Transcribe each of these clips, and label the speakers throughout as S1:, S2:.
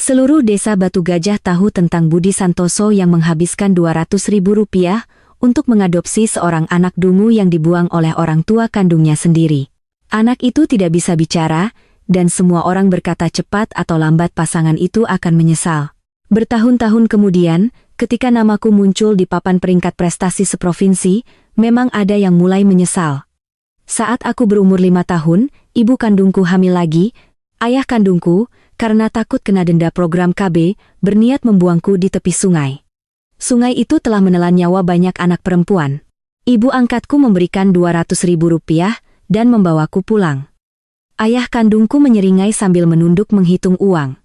S1: Seluruh desa Batu Gajah tahu tentang Budi Santoso yang menghabiskan Rp200.000 untuk mengadopsi seorang anak dungu yang dibuang oleh orang tua kandungnya sendiri. Anak itu tidak bisa bicara, dan semua orang berkata cepat atau lambat pasangan itu akan menyesal. Bertahun-tahun kemudian, ketika namaku muncul di papan peringkat prestasi seprovinsi, memang ada yang mulai menyesal. Saat aku berumur 5 tahun, ibu kandungku hamil lagi. Ayah kandungku, karena takut kena denda program KB, berniat membuangku di tepi sungai. Sungai itu telah menelan nyawa banyak anak perempuan. Ibu angkatku memberikan Rp200.000 dan membawaku pulang. Ayah kandungku menyeringai sambil menunduk menghitung uang.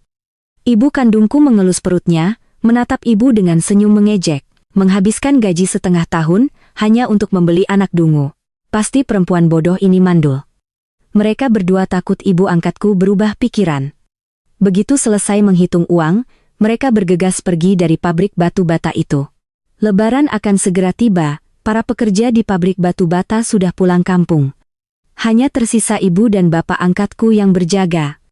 S1: Ibu kandungku mengelus perutnya, menatap ibu dengan senyum mengejek. Menghabiskan gaji setengah tahun, hanya untuk membeli anak dungu. Pasti perempuan bodoh ini mandul. Mereka berdua takut ibu angkatku berubah pikiran. Begitu selesai menghitung uang, mereka bergegas pergi dari pabrik batu bata itu. Lebaran akan segera tiba, para pekerja di pabrik batu bata sudah pulang kampung. Hanya tersisa ibu dan bapak angkatku yang berjaga.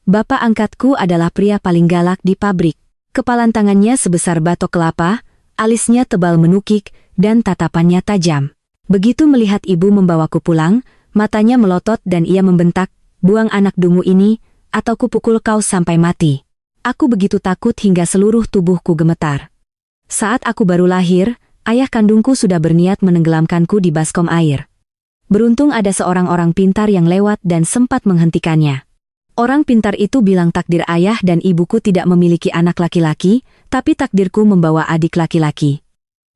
S1: Bapak angkatku adalah pria paling galak di pabrik. Kepalan tangannya sebesar batok kelapa, alisnya tebal menukik, dan tatapannya tajam. Begitu melihat ibu membawaku pulang, matanya melotot dan ia membentak, "Buang anak dungu ini, atau kupukul kau sampai mati." Aku begitu takut hingga seluruh tubuhku gemetar. Saat aku baru lahir, ayah kandungku sudah berniat menenggelamkanku di baskom air. Beruntung ada seorang orang pintar yang lewat dan sempat menghentikannya. Orang pintar itu bilang takdir ayah dan ibuku tidak memiliki anak laki-laki, tapi takdirku membawa adik laki-laki.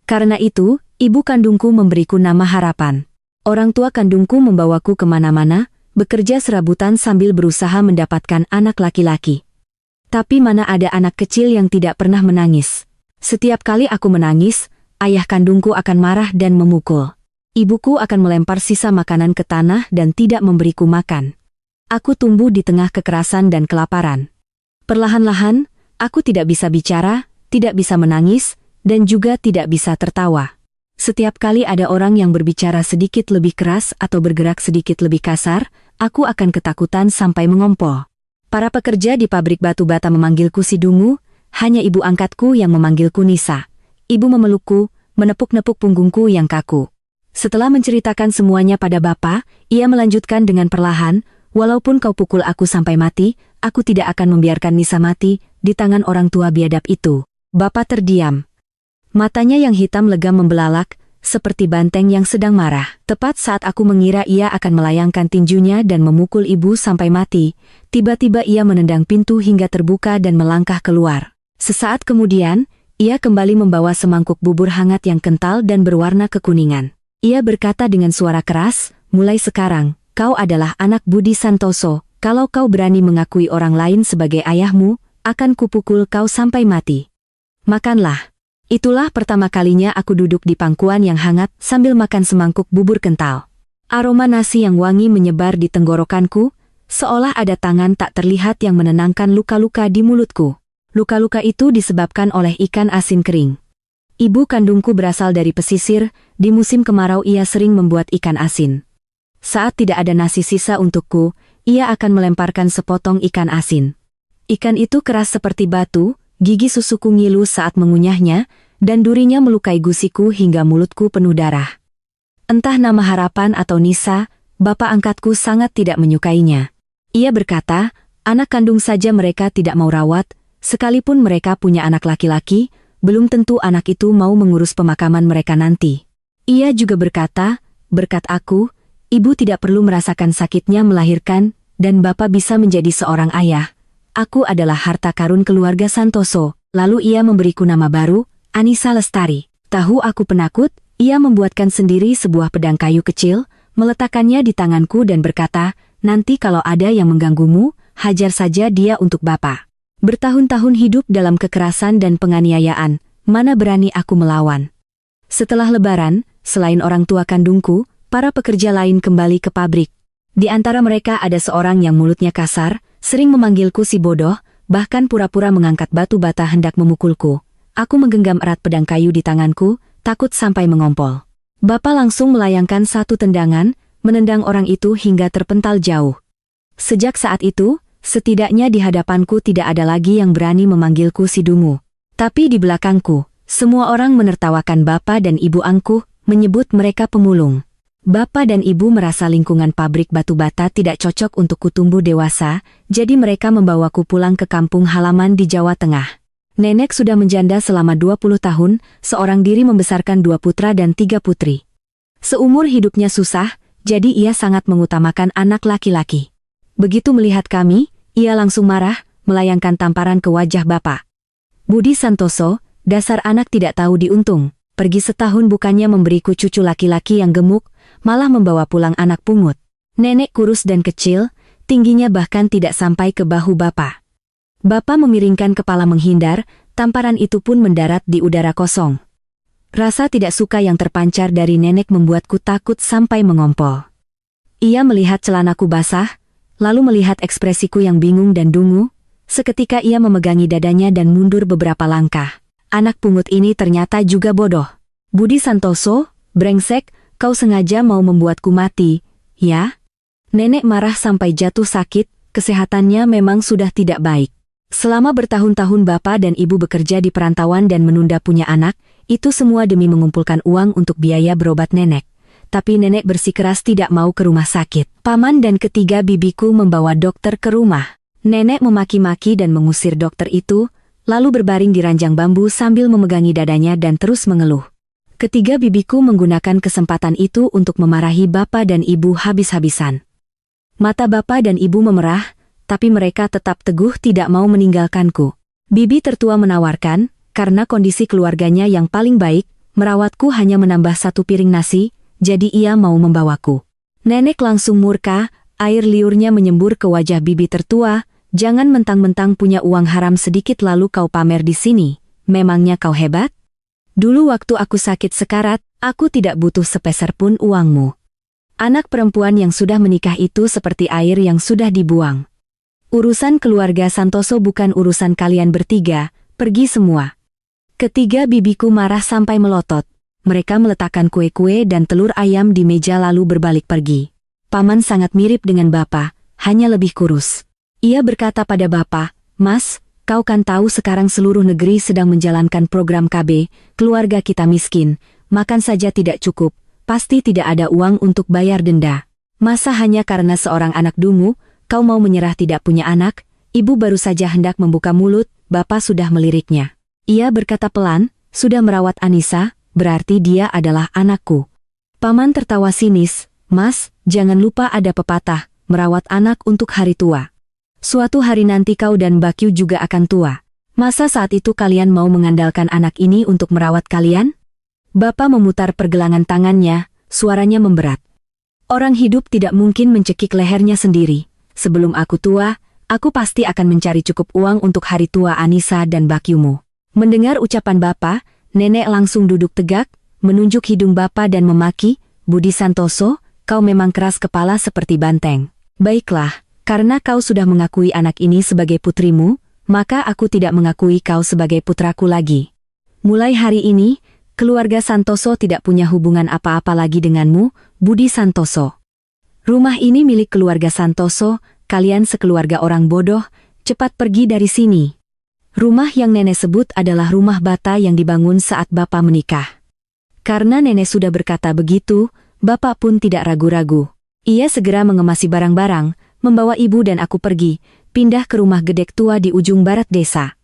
S1: Karena itu, ibu kandungku memberiku nama Harapan. Orang tua kandungku membawaku kemana-mana, bekerja serabutan sambil berusaha mendapatkan anak laki-laki. Tapi mana ada anak kecil yang tidak pernah menangis. Setiap kali aku menangis, ayah kandungku akan marah dan memukul. Ibuku akan melempar sisa makanan ke tanah dan tidak memberiku makan. Aku tumbuh di tengah kekerasan dan kelaparan. Perlahan-lahan, aku tidak bisa bicara, tidak bisa menangis, dan juga tidak bisa tertawa. Setiap kali ada orang yang berbicara sedikit lebih keras atau bergerak sedikit lebih kasar, aku akan ketakutan sampai mengompol. Para pekerja di pabrik batu bata memanggilku si dungu, hanya ibu angkatku yang memanggilku Nisa. Ibu memelukku, menepuk-nepuk punggungku yang kaku. Setelah menceritakan semuanya pada bapak, ia melanjutkan dengan perlahan, "Walaupun kau pukul aku sampai mati, aku tidak akan membiarkan Nisa mati di tangan orang tua biadab itu." Bapak terdiam. Matanya yang hitam legam membelalak, seperti banteng yang sedang marah. Tepat saat aku mengira ia akan melayangkan tinjunya dan memukul ibu sampai mati, tiba-tiba ia menendang pintu hingga terbuka dan melangkah keluar. Sesaat kemudian, ia kembali membawa semangkuk bubur hangat yang kental dan berwarna kekuningan. Ia berkata dengan suara keras, "Mulai sekarang, kau adalah anak Budi Santoso. Kalau kau berani mengakui orang lain sebagai ayahmu, akan kupukul kau sampai mati. Makanlah." Itulah pertama kalinya aku duduk di pangkuan yang hangat sambil makan semangkuk bubur kental. Aroma nasi yang wangi menyebar di tenggorokanku, seolah ada tangan tak terlihat yang menenangkan luka-luka di mulutku. Luka-luka itu disebabkan oleh ikan asin kering. Ibu kandungku berasal dari pesisir, di musim kemarau ia sering membuat ikan asin. Saat tidak ada nasi sisa untukku, ia akan melemparkan sepotong ikan asin. Ikan itu keras seperti batu, gigi susuku ngilu saat mengunyahnya, dan durinya melukai gusiku hingga mulutku penuh darah. Entah nama Harapan atau Nisa, bapak angkatku sangat tidak menyukainya. Ia berkata, anak kandung saja mereka tidak mau rawat, sekalipun mereka punya anak laki-laki, belum tentu anak itu mau mengurus pemakaman mereka nanti. Ia juga berkata, berkat aku, ibu tidak perlu merasakan sakitnya melahirkan, dan bapak bisa menjadi seorang ayah. Aku adalah harta karun keluarga Santoso. Lalu ia memberiku nama baru, Anissa Lestari. Tahu aku penakut, ia membuatkan sendiri sebuah pedang kayu kecil, meletakkannya di tanganku dan berkata, "Nanti kalau ada yang mengganggumu, hajar saja dia untuk bapak." Bertahun-tahun hidup dalam kekerasan dan penganiayaan, mana berani aku melawan. Setelah Lebaran, selain orang tua kandungku, para pekerja lain kembali ke pabrik. Di antara mereka ada seorang yang mulutnya kasar, sering memanggilku si bodoh, bahkan pura-pura mengangkat batu bata hendak memukulku. Aku menggenggam erat pedang kayu di tanganku, takut sampai mengompol. Bapak langsung melayangkan satu tendangan, menendang orang itu hingga terpental jauh. Sejak saat itu, Setidaknya di hadapanku tidak ada lagi yang berani memanggilku si dungu. Tapi di belakangku, semua orang menertawakan bapak dan ibu angkuh, menyebut mereka pemulung. Bapak dan ibu merasa lingkungan pabrik batu bata tidak cocok untuk kutumbuh dewasa, jadi mereka membawaku pulang ke kampung halaman di Jawa Tengah. Nenek sudah menjanda selama 20 tahun, seorang diri membesarkan 2 putra dan 3 putri. Seumur hidupnya susah, jadi ia sangat mengutamakan anak laki-laki. Begitu melihat kami, ia langsung marah, melayangkan tamparan ke wajah bapak. Budi Santoso, dasar anak tidak tahu diuntung, pergi setahun bukannya memberiku cucu laki-laki yang gemuk, malah membawa pulang anak pungut. Nenek kurus dan kecil, tingginya bahkan tidak sampai ke bahu bapak. Bapak memiringkan kepala menghindar, tamparan itu pun mendarat di udara kosong. Rasa tidak suka yang terpancar dari nenek membuatku takut sampai mengompol. Ia melihat celanaku basah, lalu melihat ekspresiku yang bingung dan dungu, seketika ia memegangi dadanya dan mundur beberapa langkah. Anak pungut ini ternyata juga bodoh. Budi Santoso, brengsek, kau sengaja mau membuatku mati, ya? Nenek marah sampai jatuh sakit, kesehatannya memang sudah tidak baik. Selama bertahun-tahun bapak dan ibu bekerja di perantauan dan menunda punya anak, itu semua demi mengumpulkan uang untuk biaya berobat nenek. Tapi nenek bersikeras tidak mau ke rumah sakit. Paman dan ketiga bibiku membawa dokter ke rumah. Nenek memaki-maki dan mengusir dokter itu, lalu berbaring di ranjang bambu sambil memegangi dadanya dan terus mengeluh. Ketiga bibiku menggunakan kesempatan itu untuk memarahi bapak dan ibu habis-habisan. Mata bapak dan ibu memerah, tapi mereka tetap teguh tidak mau meninggalkanku. Bibi tertua menawarkan, karena kondisi keluarganya yang paling baik, merawatku hanya menambah 1 piring nasi, jadi ia mau membawaku. Nenek langsung murka, air liurnya menyembur ke wajah bibi tertua, jangan mentang-mentang punya uang haram sedikit lalu kau pamer di sini, memangnya kau hebat? Dulu waktu aku sakit sekarat, aku tidak butuh sepeser pun uangmu. Anak perempuan yang sudah menikah itu seperti air yang sudah dibuang. Urusan keluarga Santoso bukan urusan kalian bertiga, pergi semua. Ketiga bibiku marah sampai melotot. Mereka meletakkan kue-kue dan telur ayam di meja lalu berbalik pergi. Paman sangat mirip dengan bapak, hanya lebih kurus. Ia berkata pada bapak, "Mas, kau kan tahu sekarang seluruh negeri sedang menjalankan program KB, keluarga kita miskin, makan saja tidak cukup, pasti tidak ada uang untuk bayar denda. Masa hanya karena seorang anak dungu, kau mau menyerah tidak punya anak?" Ibu baru saja hendak membuka mulut, bapak sudah meliriknya. Ia berkata pelan, "Sudah merawat Anissa, berarti dia adalah anakku." Paman tertawa sinis, "Mas, jangan lupa ada pepatah, merawat anak untuk hari tua. Suatu hari nanti kau dan Bakyu juga akan tua. Masa saat itu kalian mau mengandalkan anak ini untuk merawat kalian?" Bapak memutar pergelangan tangannya, suaranya memberat. "Orang hidup tidak mungkin mencekik lehernya sendiri. Sebelum aku tua, aku pasti akan mencari cukup uang untuk hari tua Anissa dan Bakyumu." Mendengar ucapan bapak, nenek langsung duduk tegak, menunjuk hidung bapak dan memaki, "Budi Santoso, kau memang keras kepala seperti banteng. Baiklah. Karena kau sudah mengakui anak ini sebagai putrimu, maka aku tidak mengakui kau sebagai putraku lagi. Mulai hari ini, keluarga Santoso tidak punya hubungan apa-apa lagi denganmu, Budi Santoso. Rumah ini milik keluarga Santoso, kalian sekeluarga orang bodoh, cepat pergi dari sini." Rumah yang nenek sebut adalah rumah bata yang dibangun saat bapak menikah. Karena nenek sudah berkata begitu, bapak pun tidak ragu-ragu. Ia segera mengemasi barang-barang, membawa ibu dan aku pergi, pindah ke rumah gedek tua di ujung barat desa.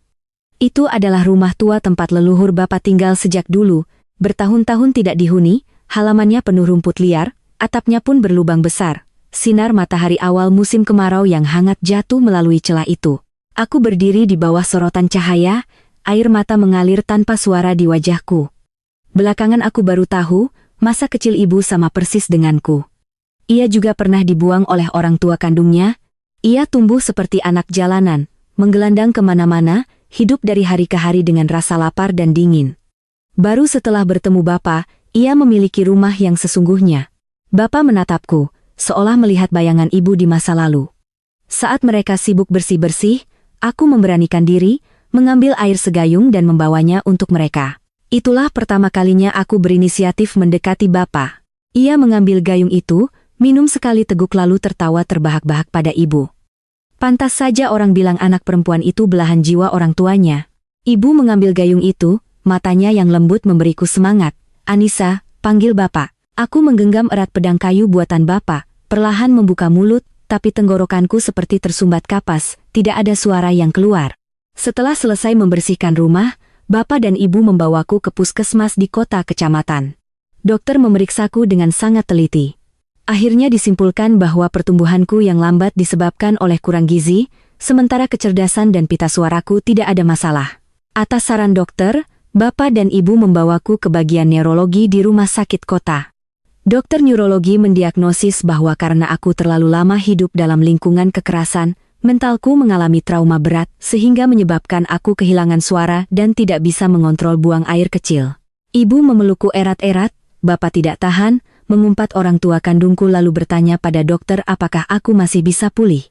S1: Itu adalah rumah tua tempat leluhur bapak tinggal sejak dulu, bertahun-tahun tidak dihuni, halamannya penuh rumput liar, atapnya pun berlubang besar. Sinar matahari awal musim kemarau yang hangat jatuh melalui celah itu. Aku berdiri di bawah sorotan cahaya, air mata mengalir tanpa suara di wajahku. Belakangan aku baru tahu, masa kecil ibu sama persis denganku. Ia juga pernah dibuang oleh orang tua kandungnya. Ia tumbuh seperti anak jalanan, menggelandang kemana-mana, hidup dari hari ke hari dengan rasa lapar dan dingin. Baru setelah bertemu bapak, ia memiliki rumah yang sesungguhnya. Bapak menatapku, seolah melihat bayangan ibu di masa lalu. Saat mereka sibuk bersih-bersih, aku memberanikan diri, mengambil air segayung dan membawanya untuk mereka. Itulah pertama kalinya aku berinisiatif mendekati bapak. Ia mengambil gayung itu, minum sekali teguk lalu tertawa terbahak-bahak pada ibu. Pantas saja orang bilang anak perempuan itu belahan jiwa orang tuanya. Ibu mengambil gayung itu, matanya yang lembut memberiku semangat. Anissa, panggil Bapak. Aku menggenggam erat pedang kayu buatan Bapak, perlahan membuka mulut, tapi tenggorokanku seperti tersumbat kapas, tidak ada suara yang keluar. Setelah selesai membersihkan rumah, Bapak dan Ibu membawaku ke puskesmas di kota kecamatan. Dokter memeriksaku dengan sangat teliti. Akhirnya disimpulkan bahwa pertumbuhanku yang lambat disebabkan oleh kurang gizi, sementara kecerdasan dan pita suaraku tidak ada masalah. Atas saran dokter, Bapak dan Ibu membawaku ke bagian neurologi di rumah sakit kota. Dokter neurologi mendiagnosis bahwa karena aku terlalu lama hidup dalam lingkungan kekerasan, mentalku mengalami trauma berat sehingga menyebabkan aku kehilangan suara dan tidak bisa mengontrol buang air kecil. Ibu memelukku erat-erat, Bapak tidak tahan, mengumpat orang tua kandungku lalu bertanya pada dokter apakah aku masih bisa pulih.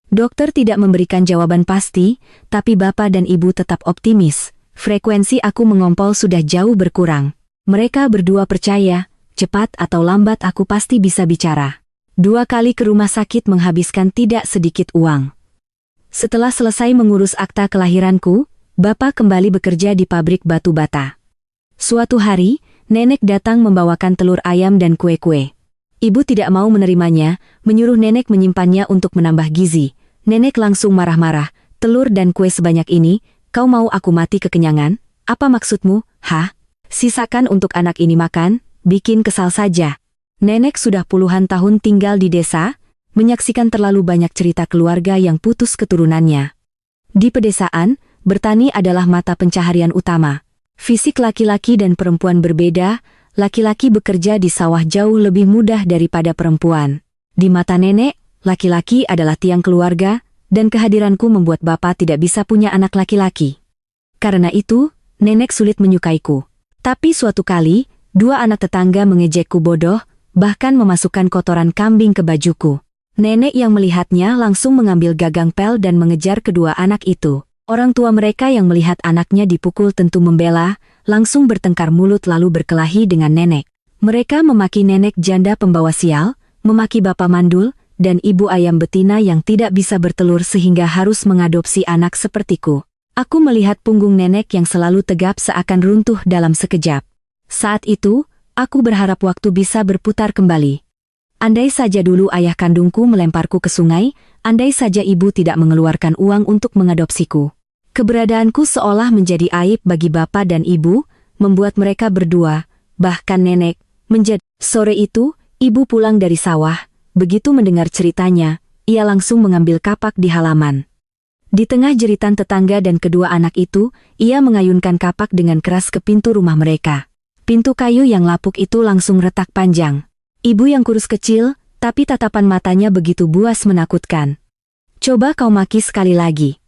S1: Dokter tidak memberikan jawaban pasti, tapi Bapak dan Ibu tetap optimis. Frekuensi aku mengompol sudah jauh berkurang. Mereka berdua percaya, cepat atau lambat aku pasti bisa bicara. 2 kali ke rumah sakit menghabiskan tidak sedikit uang. Setelah selesai mengurus akta kelahiranku, Bapak kembali bekerja di pabrik batu bata. Suatu hari, Nenek datang membawakan telur ayam dan kue-kue. Ibu tidak mau menerimanya, menyuruh Nenek menyimpannya untuk menambah gizi. Nenek langsung marah-marah, telur dan kue sebanyak ini, kau mau aku mati kekenyangan? Apa maksudmu? Hah? Sisakan untuk anak ini makan, bikin kesal saja. Nenek sudah puluhan tahun tinggal di desa, menyaksikan terlalu banyak cerita keluarga yang putus keturunannya. Di pedesaan, bertani adalah mata pencaharian utama. Fisik laki-laki dan perempuan berbeda, laki-laki bekerja di sawah jauh lebih mudah daripada perempuan. Di mata nenek, laki-laki adalah tiang keluarga, dan kehadiranku membuat bapak tidak bisa punya anak laki-laki. Karena itu, nenek sulit menyukaiku. Tapi suatu kali, 2 anak tetangga mengejekku bodoh, bahkan memasukkan kotoran kambing ke bajuku. Nenek yang melihatnya langsung mengambil gagang pel dan mengejar kedua anak itu. Orang tua mereka yang melihat anaknya dipukul tentu membela, langsung bertengkar mulut lalu berkelahi dengan nenek. Mereka memaki nenek janda pembawa sial, memaki bapak mandul, dan ibu ayam betina yang tidak bisa bertelur sehingga harus mengadopsi anak sepertiku. Aku melihat punggung nenek yang selalu tegap seakan runtuh dalam sekejap. Saat itu, aku berharap waktu bisa berputar kembali. Andai saja dulu ayah kandungku melemparku ke sungai, andai saja ibu tidak mengeluarkan uang untuk mengadopsiku. Keberadaanku seolah menjadi aib bagi bapak dan ibu, membuat mereka berdua, bahkan nenek, menjadi. Sore itu, ibu pulang dari sawah, begitu mendengar ceritanya, ia langsung mengambil kapak di halaman. Di tengah jeritan tetangga dan kedua anak itu, ia mengayunkan kapak dengan keras ke pintu rumah mereka. Pintu kayu yang lapuk itu langsung retak panjang. Ibu yang kurus kecil, tapi tatapan matanya begitu buas menakutkan. Coba kau maki sekali lagi.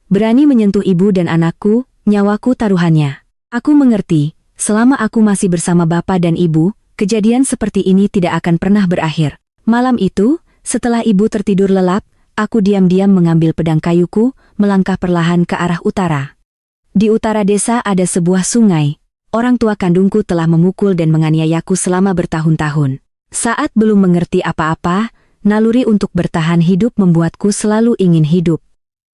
S1: Berani menyentuh ibu dan anakku, nyawaku taruhannya. Aku mengerti, selama aku masih bersama bapak dan ibu, kejadian seperti ini tidak akan pernah berakhir. Malam itu, setelah ibu tertidur lelap, aku diam-diam mengambil pedang kayuku, melangkah perlahan ke arah utara. Di utara desa ada sebuah sungai. Orang tua kandungku telah memukul dan menganiayaku selama bertahun-tahun. Saat belum mengerti apa-apa, naluri untuk bertahan hidup membuatku selalu ingin hidup.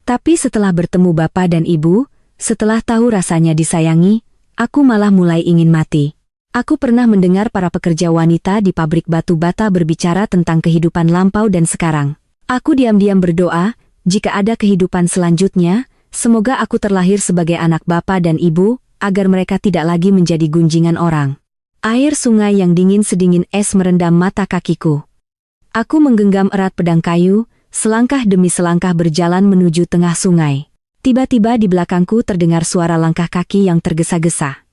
S1: Tapi setelah bertemu bapak dan ibu, setelah tahu rasanya disayangi, aku malah mulai ingin mati. Aku pernah mendengar para pekerja wanita di pabrik batu bata berbicara tentang kehidupan lampau dan sekarang. Aku diam-diam berdoa, jika ada kehidupan selanjutnya, semoga aku terlahir sebagai anak bapak dan ibu, agar mereka tidak lagi menjadi gunjingan orang. Air sungai yang dingin sedingin es merendam mata kakiku. Aku menggenggam erat pedang kayu, selangkah demi selangkah berjalan menuju tengah sungai. Tiba-tiba di belakangku terdengar suara langkah kaki yang tergesa-gesa.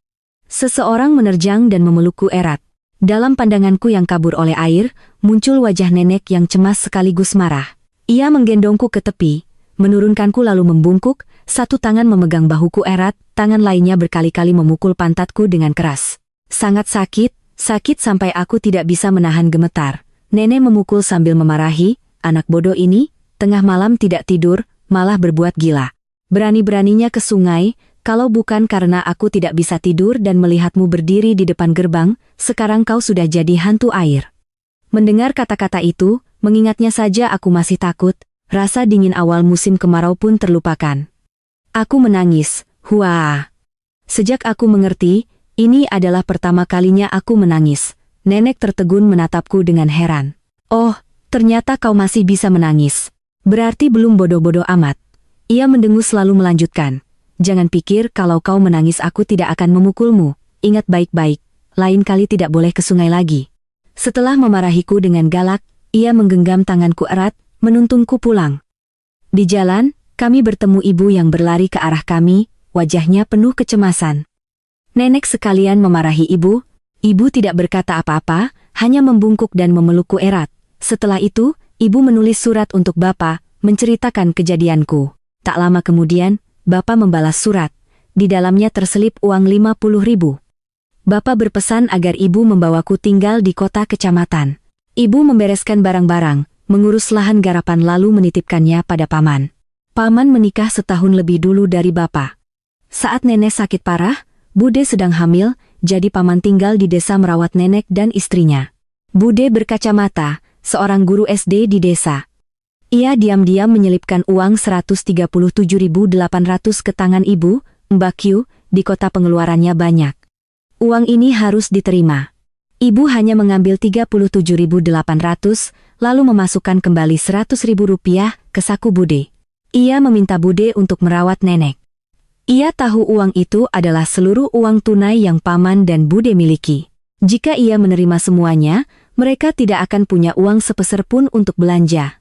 S1: Seseorang menerjang dan memelukku erat. Dalam pandanganku yang kabur oleh air, muncul wajah nenek yang cemas sekaligus marah. Ia menggendongku ke tepi, menurunkanku lalu membungkuk, satu tangan memegang bahuku erat, tangan lainnya berkali-kali memukul pantatku dengan keras. Sangat sakit, sakit sampai aku tidak bisa menahan gemetar. Nenek memukul sambil memarahi, anak bodoh ini, tengah malam tidak tidur, malah berbuat gila. Berani-beraninya ke sungai, kalau bukan karena aku tidak bisa tidur dan melihatmu berdiri di depan gerbang, sekarang kau sudah jadi hantu air. Mendengar kata-kata itu, mengingatnya saja aku masih takut, Rasa dingin awal musim kemarau pun terlupakan. Aku menangis, huaa. Sejak aku mengerti, ini adalah pertama kalinya aku menangis. Nenek tertegun menatapku dengan heran. Oh, ternyata kau masih bisa menangis. Berarti belum bodoh-bodoh amat. Ia mendengus lalu melanjutkan. Jangan pikir kalau kau menangis aku tidak akan memukulmu. Ingat baik-baik, lain kali tidak boleh ke sungai lagi. Setelah memarahiku dengan galak, ia menggenggam tanganku erat, menuntunku pulang. Di jalan, kami bertemu ibu yang berlari ke arah kami, wajahnya penuh kecemasan. Nenek sekalian memarahi ibu. Ibu tidak berkata apa-apa, hanya membungkuk dan memelukku erat. Setelah itu, ibu menulis surat untuk Bapak, menceritakan kejadianku. Tak lama kemudian, Bapak membalas surat. Di dalamnya terselip uang 50.000. Bapak berpesan agar ibu membawaku tinggal di kota kecamatan. Ibu membereskan barang-barang, mengurus lahan garapan lalu menitipkannya pada paman. Paman menikah setahun lebih dulu dari Bapak. Saat nenek sakit parah, Bude sedang hamil, jadi paman tinggal di desa merawat nenek dan istrinya. Bude berkacamata, seorang guru SD di desa. Ia diam-diam menyelipkan uang 137.800 ke tangan ibu, Mbak Q, di kota pengeluarannya banyak. Uang ini harus diterima. Ibu hanya mengambil 37.800, lalu memasukkan kembali 100.000 rupiah ke saku Bude. Ia meminta Bude untuk merawat nenek. Ia tahu uang itu adalah seluruh uang tunai yang paman dan Bude miliki. Jika ia menerima semuanya, mereka tidak akan punya uang sepeser pun untuk belanja.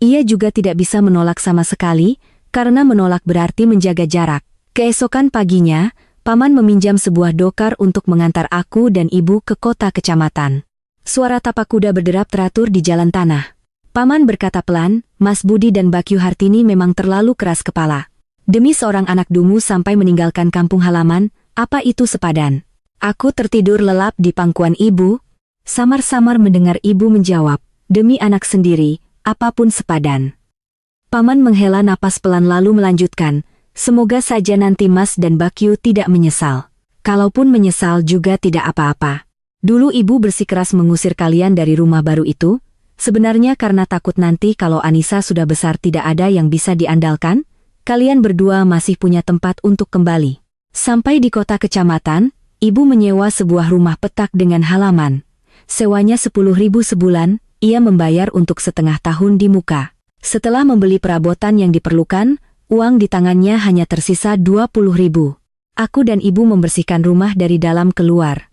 S1: Ia juga tidak bisa menolak sama sekali, karena menolak berarti menjaga jarak. Keesokan paginya, paman meminjam sebuah dokar untuk mengantar aku dan ibu ke kota kecamatan. Suara tapak kuda berderap teratur di jalan tanah. Paman berkata pelan, Mas Budi dan Bakyu Hartini memang terlalu keras kepala. Demi seorang anak dungu sampai meninggalkan kampung halaman, apa itu sepadan? Aku tertidur lelap di pangkuan ibu. Samar-samar mendengar ibu menjawab, demi anak sendiri, apapun sepadan. Paman menghela napas pelan lalu melanjutkan, semoga saja nanti Mas dan Bakyu tidak menyesal. Kalaupun menyesal juga tidak apa-apa. Dulu ibu bersikeras mengusir kalian dari rumah baru itu, sebenarnya karena takut nanti kalau Anissa sudah besar tidak ada yang bisa diandalkan, kalian berdua masih punya tempat untuk kembali. Sampai di kota kecamatan, ibu menyewa sebuah rumah petak dengan halaman. Sewanya 10.000 sebulan, ia membayar untuk setengah tahun di muka. Setelah membeli perabotan yang diperlukan, uang di tangannya hanya tersisa 20.000. Aku dan ibu membersihkan rumah dari dalam keluar.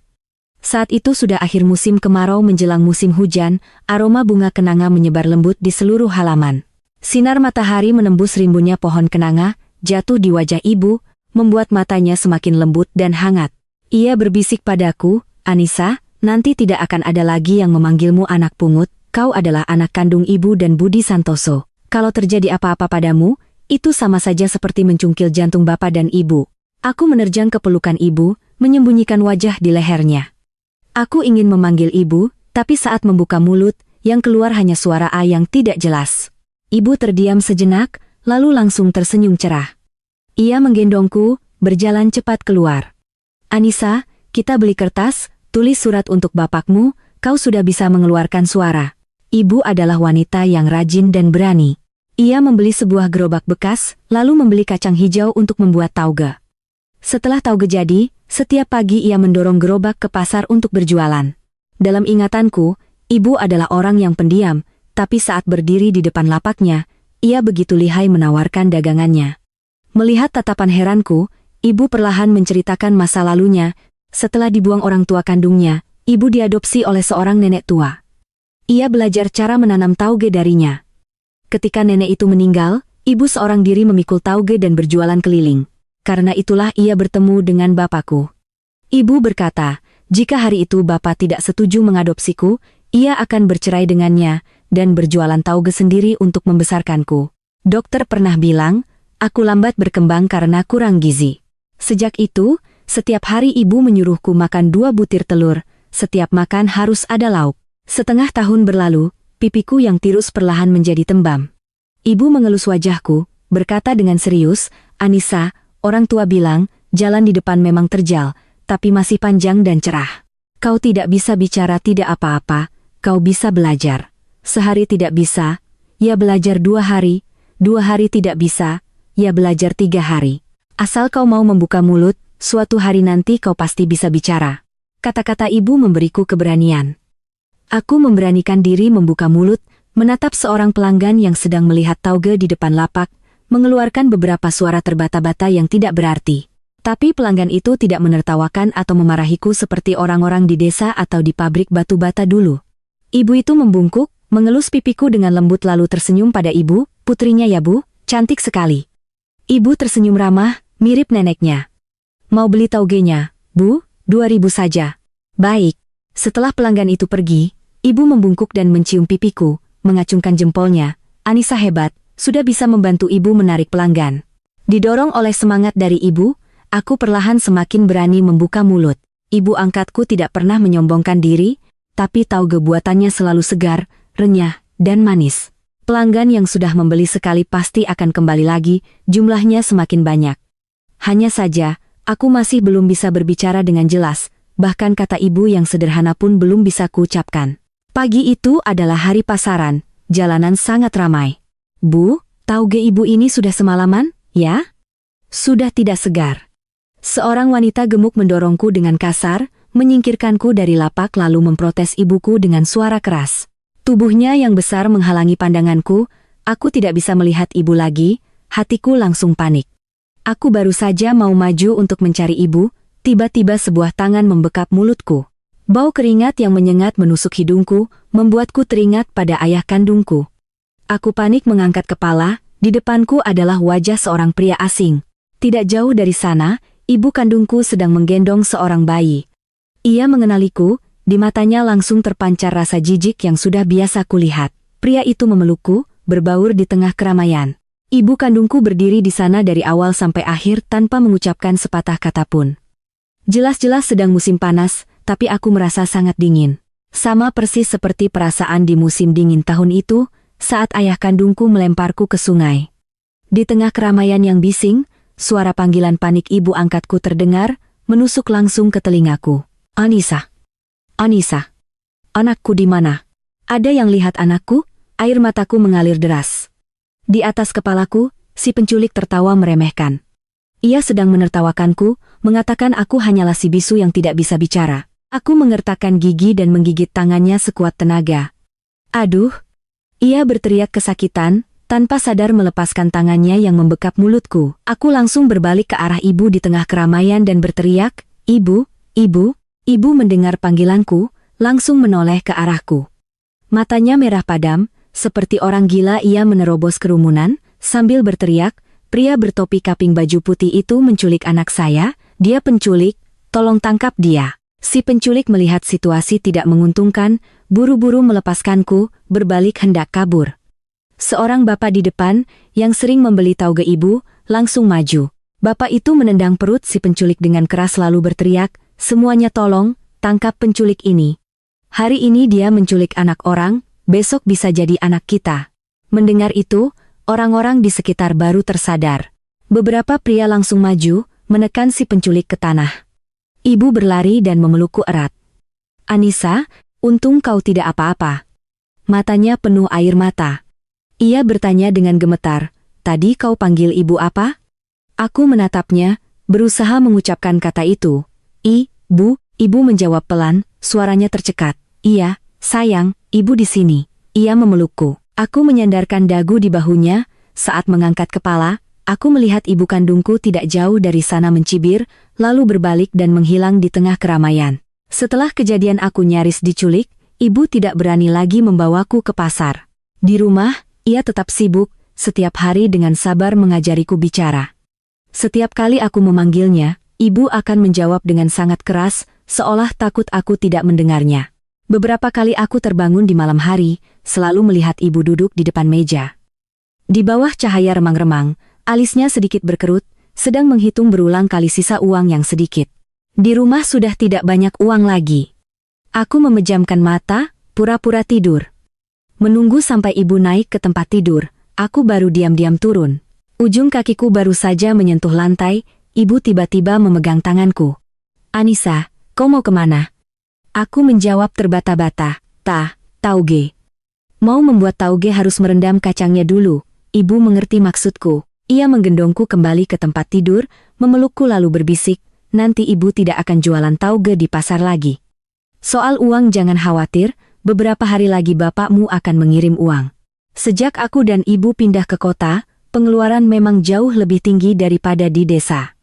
S1: Saat itu sudah akhir musim kemarau menjelang musim hujan, aroma bunga kenanga menyebar lembut di seluruh halaman. Sinar matahari menembus rimbunnya pohon kenanga, jatuh di wajah ibu, membuat matanya semakin lembut dan hangat. Ia berbisik padaku, Anissa, nanti tidak akan ada lagi yang memanggilmu anak pungut, kau adalah anak kandung ibu dan Budi Santoso. Kalau terjadi apa-apa padamu, itu sama saja seperti mencungkil jantung bapak dan ibu. Aku menerjang ke pelukan ibu, menyembunyikan wajah di lehernya. Aku ingin memanggil ibu, tapi saat membuka mulut, yang keluar hanya suara A yang tidak jelas. Ibu terdiam sejenak, lalu langsung tersenyum cerah. Ia menggendongku, berjalan cepat keluar. Anissa, kita beli kertas, tulis surat untuk bapakmu, kau sudah bisa mengeluarkan suara. Ibu adalah wanita yang rajin dan berani. Ia membeli sebuah gerobak bekas, lalu membeli kacang hijau untuk membuat tauge. Setelah tauge jadi, setiap pagi ia mendorong gerobak ke pasar untuk berjualan. Dalam ingatanku, ibu adalah orang yang pendiam, tapi saat berdiri di depan lapaknya, ia begitu lihai menawarkan dagangannya. Melihat tatapan heranku, ibu perlahan menceritakan masa lalunya. Setelah dibuang orang tua kandungnya, ibu diadopsi oleh seorang nenek tua. Ia belajar cara menanam tauge darinya. Ketika nenek itu meninggal, ibu seorang diri memikul tauge dan berjualan keliling. Karena itulah ia bertemu dengan bapakku. Ibu berkata, jika hari itu bapak tidak setuju mengadopsiku, ia akan bercerai dengannya, dan berjualan tauge sendiri untuk membesarkanku. Dokter pernah bilang, aku lambat berkembang karena kurang gizi. Sejak itu, setiap hari ibu menyuruhku makan 2 butir telur, setiap makan harus ada lauk. Setengah tahun berlalu, pipiku yang tirus perlahan menjadi tembam. Ibu mengelus wajahku, berkata dengan serius, Anissa, orang tua bilang, jalan di depan memang terjal, tapi masih panjang dan cerah. Kau tidak bisa bicara tidak apa-apa, kau bisa belajar. Sehari tidak bisa, Ya belajar 2 hari, 2 hari tidak bisa, ya belajar 3 hari. Asal kau mau membuka mulut, suatu hari nanti kau pasti bisa bicara. Kata-kata ibu memberiku keberanian. Aku memberanikan diri membuka mulut, menatap seorang pelanggan yang sedang melihat tauge di depan lapak, mengeluarkan beberapa suara terbata-bata yang tidak berarti. Tapi pelanggan itu tidak menertawakan atau memarahiku seperti orang-orang di desa atau di pabrik batu bata dulu. Ibu itu membungkuk, mengelus pipiku dengan lembut lalu tersenyum pada ibu, putrinya ya bu, cantik sekali. Ibu tersenyum ramah, mirip neneknya. Mau beli taugenya, bu? 2.000 saja. Baik. Setelah pelanggan itu pergi, ibu membungkuk dan mencium pipiku, mengacungkan jempolnya. Anissa hebat, sudah bisa membantu ibu menarik pelanggan. Didorong oleh semangat dari ibu, aku perlahan semakin berani membuka mulut. Ibu angkatku tidak pernah menyombongkan diri, tapi tauge buatannya selalu segar, renyah, dan manis. Pelanggan yang sudah membeli sekali pasti akan kembali lagi, jumlahnya semakin banyak. Hanya saja, aku masih belum bisa berbicara dengan jelas, bahkan kata ibu yang sederhana pun belum bisa kuucapkan. Pagi itu adalah hari pasaran, jalanan sangat ramai. Bu, tauge ibu ini sudah semalaman, ya? Sudah tidak segar. Seorang wanita gemuk mendorongku dengan kasar, menyingkirkanku dari lapak lalu memprotes ibuku dengan suara keras. Tubuhnya yang besar menghalangi pandanganku, aku tidak bisa melihat ibu lagi, hatiku langsung panik. Aku baru saja mau maju untuk mencari ibu, tiba-tiba sebuah tangan membekap mulutku. Bau keringat yang menyengat menusuk hidungku, membuatku teringat pada ayah kandungku. Aku panik mengangkat kepala, di depanku adalah wajah seorang pria asing. Tidak jauh dari sana, ibu kandungku sedang menggendong seorang bayi. Ia mengenaliku, di matanya langsung terpancar rasa jijik yang sudah biasa kulihat. Pria itu memelukku, berbaur di tengah keramaian. Ibu kandungku berdiri di sana dari awal sampai akhir tanpa mengucapkan sepatah kata pun. Jelas-jelas sedang musim panas, tapi aku merasa sangat dingin. Sama persis seperti perasaan di musim dingin tahun itu, saat ayah kandungku melemparku ke sungai. Di tengah keramaian yang bising, suara panggilan panik ibu angkatku terdengar, menusuk langsung ke telingaku. Anissa. Anissa. Anakku di mana? Ada yang lihat anakku? Air mataku mengalir deras. Di atas kepalaku, si penculik tertawa meremehkan. Ia sedang menertawakanku, mengatakan aku hanyalah si bisu yang tidak bisa bicara. Aku mengertakkan gigi dan menggigit tangannya sekuat tenaga. Aduh! Ia berteriak kesakitan, tanpa sadar melepaskan tangannya yang membekap mulutku. Aku langsung berbalik ke arah ibu di tengah keramaian dan berteriak, Ibu, ibu! Ibu mendengar panggilanku, langsung menoleh ke arahku. Matanya merah padam, seperti orang gila ia menerobos kerumunan, sambil berteriak, pria bertopi kaping baju putih itu menculik anak saya, dia penculik, tolong tangkap dia. Si penculik melihat situasi tidak menguntungkan, buru-buru melepaskanku, berbalik hendak kabur. Seorang bapak di depan, yang sering membeli tauge ibu, langsung maju. Bapak itu menendang perut si penculik dengan keras lalu berteriak, semuanya tolong, tangkap penculik ini. Hari ini dia menculik anak orang, besok bisa jadi anak kita. Mendengar itu, orang-orang di sekitar baru tersadar. Beberapa pria langsung maju, menekan si penculik ke tanah. Ibu berlari dan memelukku erat. Anissa, untung kau tidak apa-apa. Matanya penuh air mata. Ia bertanya dengan gemetar, tadi kau panggil ibu apa? Aku menatapnya, berusaha mengucapkan kata itu. Bu, ibu menjawab pelan, suaranya tercekat. Iya, sayang, ibu di sini. Ia memelukku. Aku menyandarkan dagu di bahunya, saat mengangkat kepala, aku melihat ibu kandungku tidak jauh dari sana mencibir, lalu berbalik dan menghilang di tengah keramaian. Setelah kejadian aku nyaris diculik, ibu tidak berani lagi membawaku ke pasar. Di rumah, ia tetap sibuk, setiap hari dengan sabar mengajariku bicara. Setiap kali aku memanggilnya, ibu akan menjawab dengan sangat keras, seolah takut aku tidak mendengarnya. Beberapa kali aku terbangun di malam hari, selalu melihat ibu duduk di depan meja. Di bawah cahaya remang-remang, alisnya sedikit berkerut, sedang menghitung berulang kali sisa uang yang sedikit. Di rumah sudah tidak banyak uang lagi. Aku memejamkan mata, pura-pura tidur. Menunggu sampai ibu naik ke tempat tidur, aku baru diam-diam turun. Ujung kakiku baru saja menyentuh lantai, ibu tiba-tiba memegang tanganku. Anissa, kau mau kemana? Aku menjawab terbata-bata, tauge. Mau membuat tauge harus merendam kacangnya dulu. Ibu mengerti maksudku. Ia menggendongku kembali ke tempat tidur, memelukku lalu berbisik, nanti ibu tidak akan jualan tauge di pasar lagi. Soal uang jangan khawatir, beberapa hari lagi bapakmu akan mengirim uang. Sejak aku dan ibu pindah ke kota, pengeluaran memang jauh lebih tinggi daripada di desa.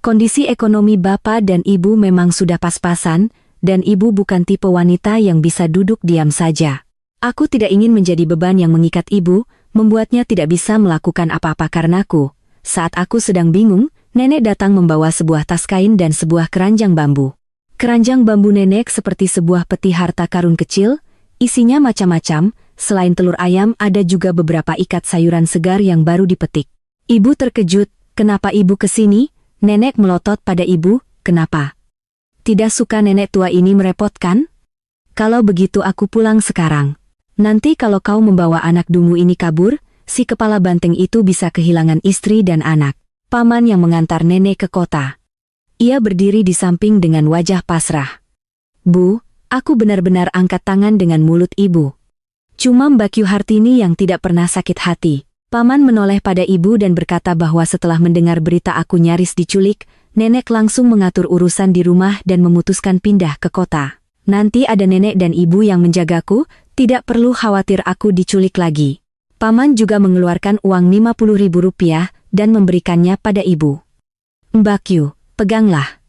S1: Kondisi ekonomi bapak dan ibu memang sudah pas-pasan, dan ibu bukan tipe wanita yang bisa duduk diam saja. Aku tidak ingin menjadi beban yang mengikat ibu, membuatnya tidak bisa melakukan apa-apa karenaku. Saat aku sedang bingung, nenek datang membawa sebuah tas kain dan sebuah keranjang bambu. Keranjang bambu nenek seperti sebuah peti harta karun kecil, isinya macam-macam, selain telur ayam ada juga beberapa ikat sayuran segar yang baru dipetik. Ibu terkejut, kenapa ibu kesini? Nenek melotot pada ibu, kenapa? Tidak suka nenek tua ini merepotkan? Kalau begitu aku pulang sekarang. Nanti kalau kau membawa anak dungu ini kabur, si kepala banteng itu bisa kehilangan istri dan anak. Paman yang mengantar nenek ke kota. Ia berdiri di samping dengan wajah pasrah. Bu, aku benar-benar angkat tangan dengan mulut ibu. Cuma Mbak Kyu Hartini yang tidak pernah sakit hati. Paman menoleh pada ibu dan berkata bahwa setelah mendengar berita aku nyaris diculik, nenek langsung mengatur urusan di rumah dan memutuskan pindah ke kota. Nanti ada nenek dan ibu yang menjagaku, tidak perlu khawatir aku diculik lagi. Paman juga mengeluarkan uang 50.000 rupiah dan memberikannya pada ibu. Mbak Kyu, peganglah.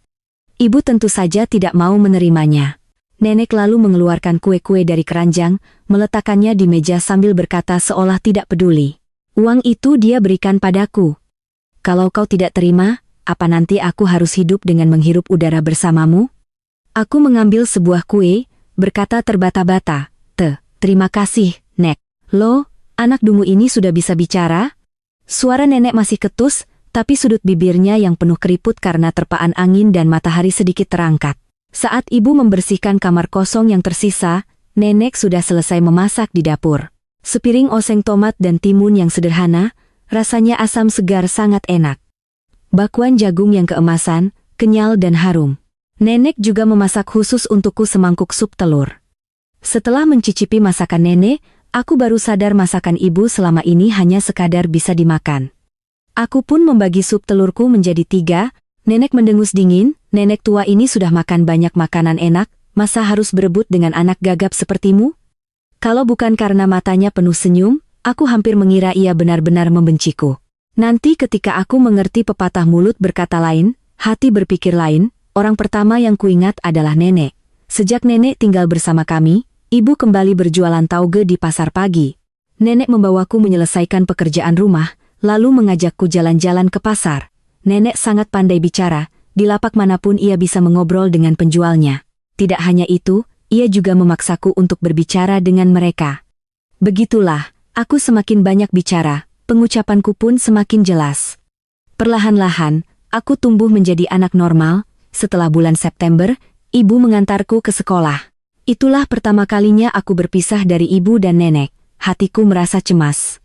S1: Ibu tentu saja tidak mau menerimanya. Nenek lalu mengeluarkan kue-kue dari keranjang, meletakkannya di meja sambil berkata seolah tidak peduli. Uang itu dia berikan padaku. Kalau kau tidak terima, apa nanti aku harus hidup dengan menghirup udara bersamamu? Aku mengambil sebuah kue, berkata terbata-bata. Terima kasih, Nek. Loh, anak dungu ini sudah bisa bicara? Suara nenek masih ketus, tapi sudut bibirnya yang penuh keriput karena terpaan angin dan matahari sedikit terangkat. Saat ibu membersihkan kamar kosong yang tersisa, nenek sudah selesai memasak di dapur. Sepiring oseng tomat dan timun yang sederhana, rasanya asam segar sangat enak. Bakwan jagung yang keemasan, kenyal dan harum. Nenek juga memasak khusus untukku semangkuk sup telur. Setelah mencicipi masakan nenek, aku baru sadar masakan ibu selama ini hanya sekadar bisa dimakan. Aku pun membagi sup telurku menjadi 3, nenek mendengus dingin, nenek tua ini sudah makan banyak makanan enak, masa harus berebut dengan anak gagap sepertimu? Kalau bukan karena matanya penuh senyum, aku hampir mengira ia benar-benar membenciku. Nanti ketika aku mengerti pepatah mulut berkata lain, hati berpikir lain, orang pertama yang kuingat adalah nenek. Sejak nenek tinggal bersama kami, ibu kembali berjualan tauge di pasar pagi. Nenek membawaku menyelesaikan pekerjaan rumah, lalu mengajakku jalan-jalan ke pasar. Nenek sangat pandai bicara, di lapak manapun ia bisa mengobrol dengan penjualnya. Tidak hanya itu, ia juga memaksaku untuk berbicara dengan mereka. Begitulah, aku semakin banyak bicara, pengucapanku pun semakin jelas. Perlahan-lahan, aku tumbuh menjadi anak normal. Setelah bulan September, ibu mengantarku ke sekolah. Itulah pertama kalinya aku berpisah dari ibu dan nenek. Hatiku merasa cemas.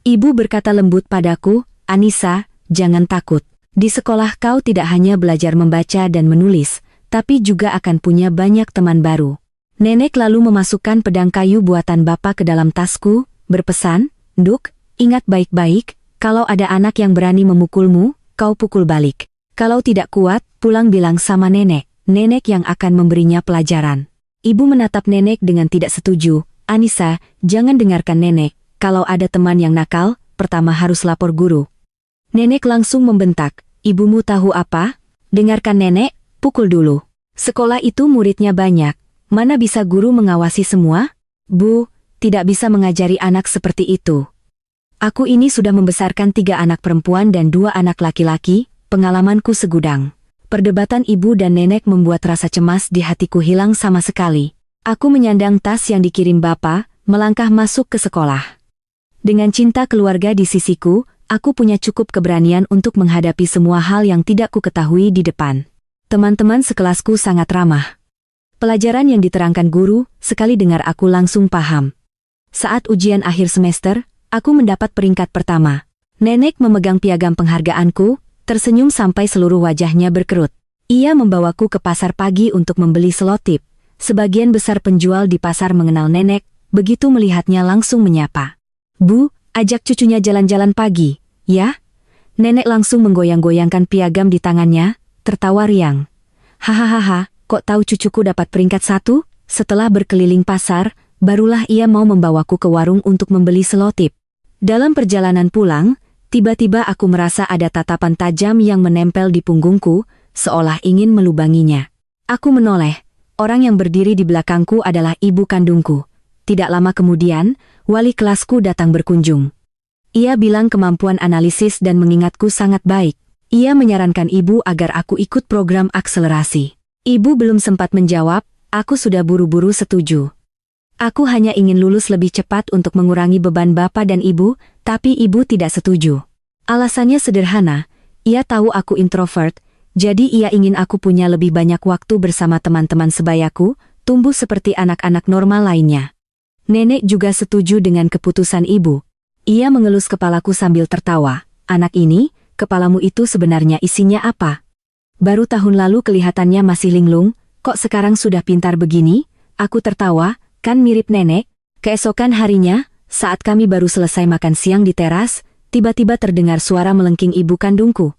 S1: Ibu berkata lembut padaku, Anissa, jangan takut. Di sekolah kau tidak hanya belajar membaca dan menulis, tapi juga akan punya banyak teman baru. Nenek lalu memasukkan pedang kayu buatan bapak ke dalam tasku, berpesan, Duk, ingat baik-baik, kalau ada anak yang berani memukulmu, kau pukul balik. Kalau tidak kuat, pulang bilang sama nenek yang akan memberinya pelajaran. Ibu menatap nenek dengan tidak setuju. Anissa, jangan dengarkan nenek. Kalau ada teman yang nakal, pertama harus lapor guru. Nenek langsung membentak. Ibumu tahu apa? Dengarkan nenek, pukul dulu. Sekolah itu muridnya banyak. Mana bisa guru mengawasi semua? Bu, tidak bisa mengajari anak seperti itu. Aku ini sudah membesarkan 3 anak perempuan dan 2 anak laki-laki, pengalamanku segudang. Perdebatan ibu dan nenek membuat rasa cemas di hatiku hilang sama sekali. Aku menyandang tas yang dikirim bapak, melangkah masuk ke sekolah. Dengan cinta keluarga di sisiku, aku punya cukup keberanian untuk menghadapi semua hal yang tidak ku ketahui di depan. Teman-teman sekelasku sangat ramah. Pelajaran yang diterangkan guru, sekali dengar aku langsung paham. Saat ujian akhir semester, aku mendapat peringkat pertama. Nenek memegang piagam penghargaanku, tersenyum sampai seluruh wajahnya berkerut. Ia membawaku ke pasar pagi untuk membeli selotip. Sebagian besar penjual di pasar mengenal nenek, begitu melihatnya langsung menyapa. "Bu, ajak cucunya jalan-jalan pagi, ya?" Nenek langsung menggoyang-goyangkan piagam di tangannya, tertawa riang. "Hahaha, kok tahu cucuku dapat peringkat 1? Setelah berkeliling pasar, barulah ia mau membawaku ke warung untuk membeli selotip." Dalam perjalanan pulang, tiba-tiba aku merasa ada tatapan tajam yang menempel di punggungku, seolah ingin melubanginya. Aku menoleh. Orang yang berdiri di belakangku adalah ibu kandungku. Tidak lama kemudian, wali kelasku datang berkunjung. Ia bilang kemampuan analisis dan mengingatku sangat baik. Ia menyarankan ibu agar aku ikut program akselerasi. Ibu belum sempat menjawab, aku sudah buru-buru setuju. Aku hanya ingin lulus lebih cepat untuk mengurangi beban bapak dan ibu, tapi ibu tidak setuju. Alasannya sederhana, ia tahu aku introvert, jadi ia ingin aku punya lebih banyak waktu bersama teman-teman sebayaku, tumbuh seperti anak-anak normal lainnya. Nenek juga setuju dengan keputusan ibu. Ia mengelus kepalaku sambil tertawa. "Anak ini, kepalamu itu sebenarnya isinya apa? Baru tahun lalu kelihatannya masih linglung, kok sekarang sudah pintar begini?" Aku tertawa, kan mirip nenek. Keesokan harinya, saat kami baru selesai makan siang di teras, tiba-tiba terdengar suara melengking ibu kandungku.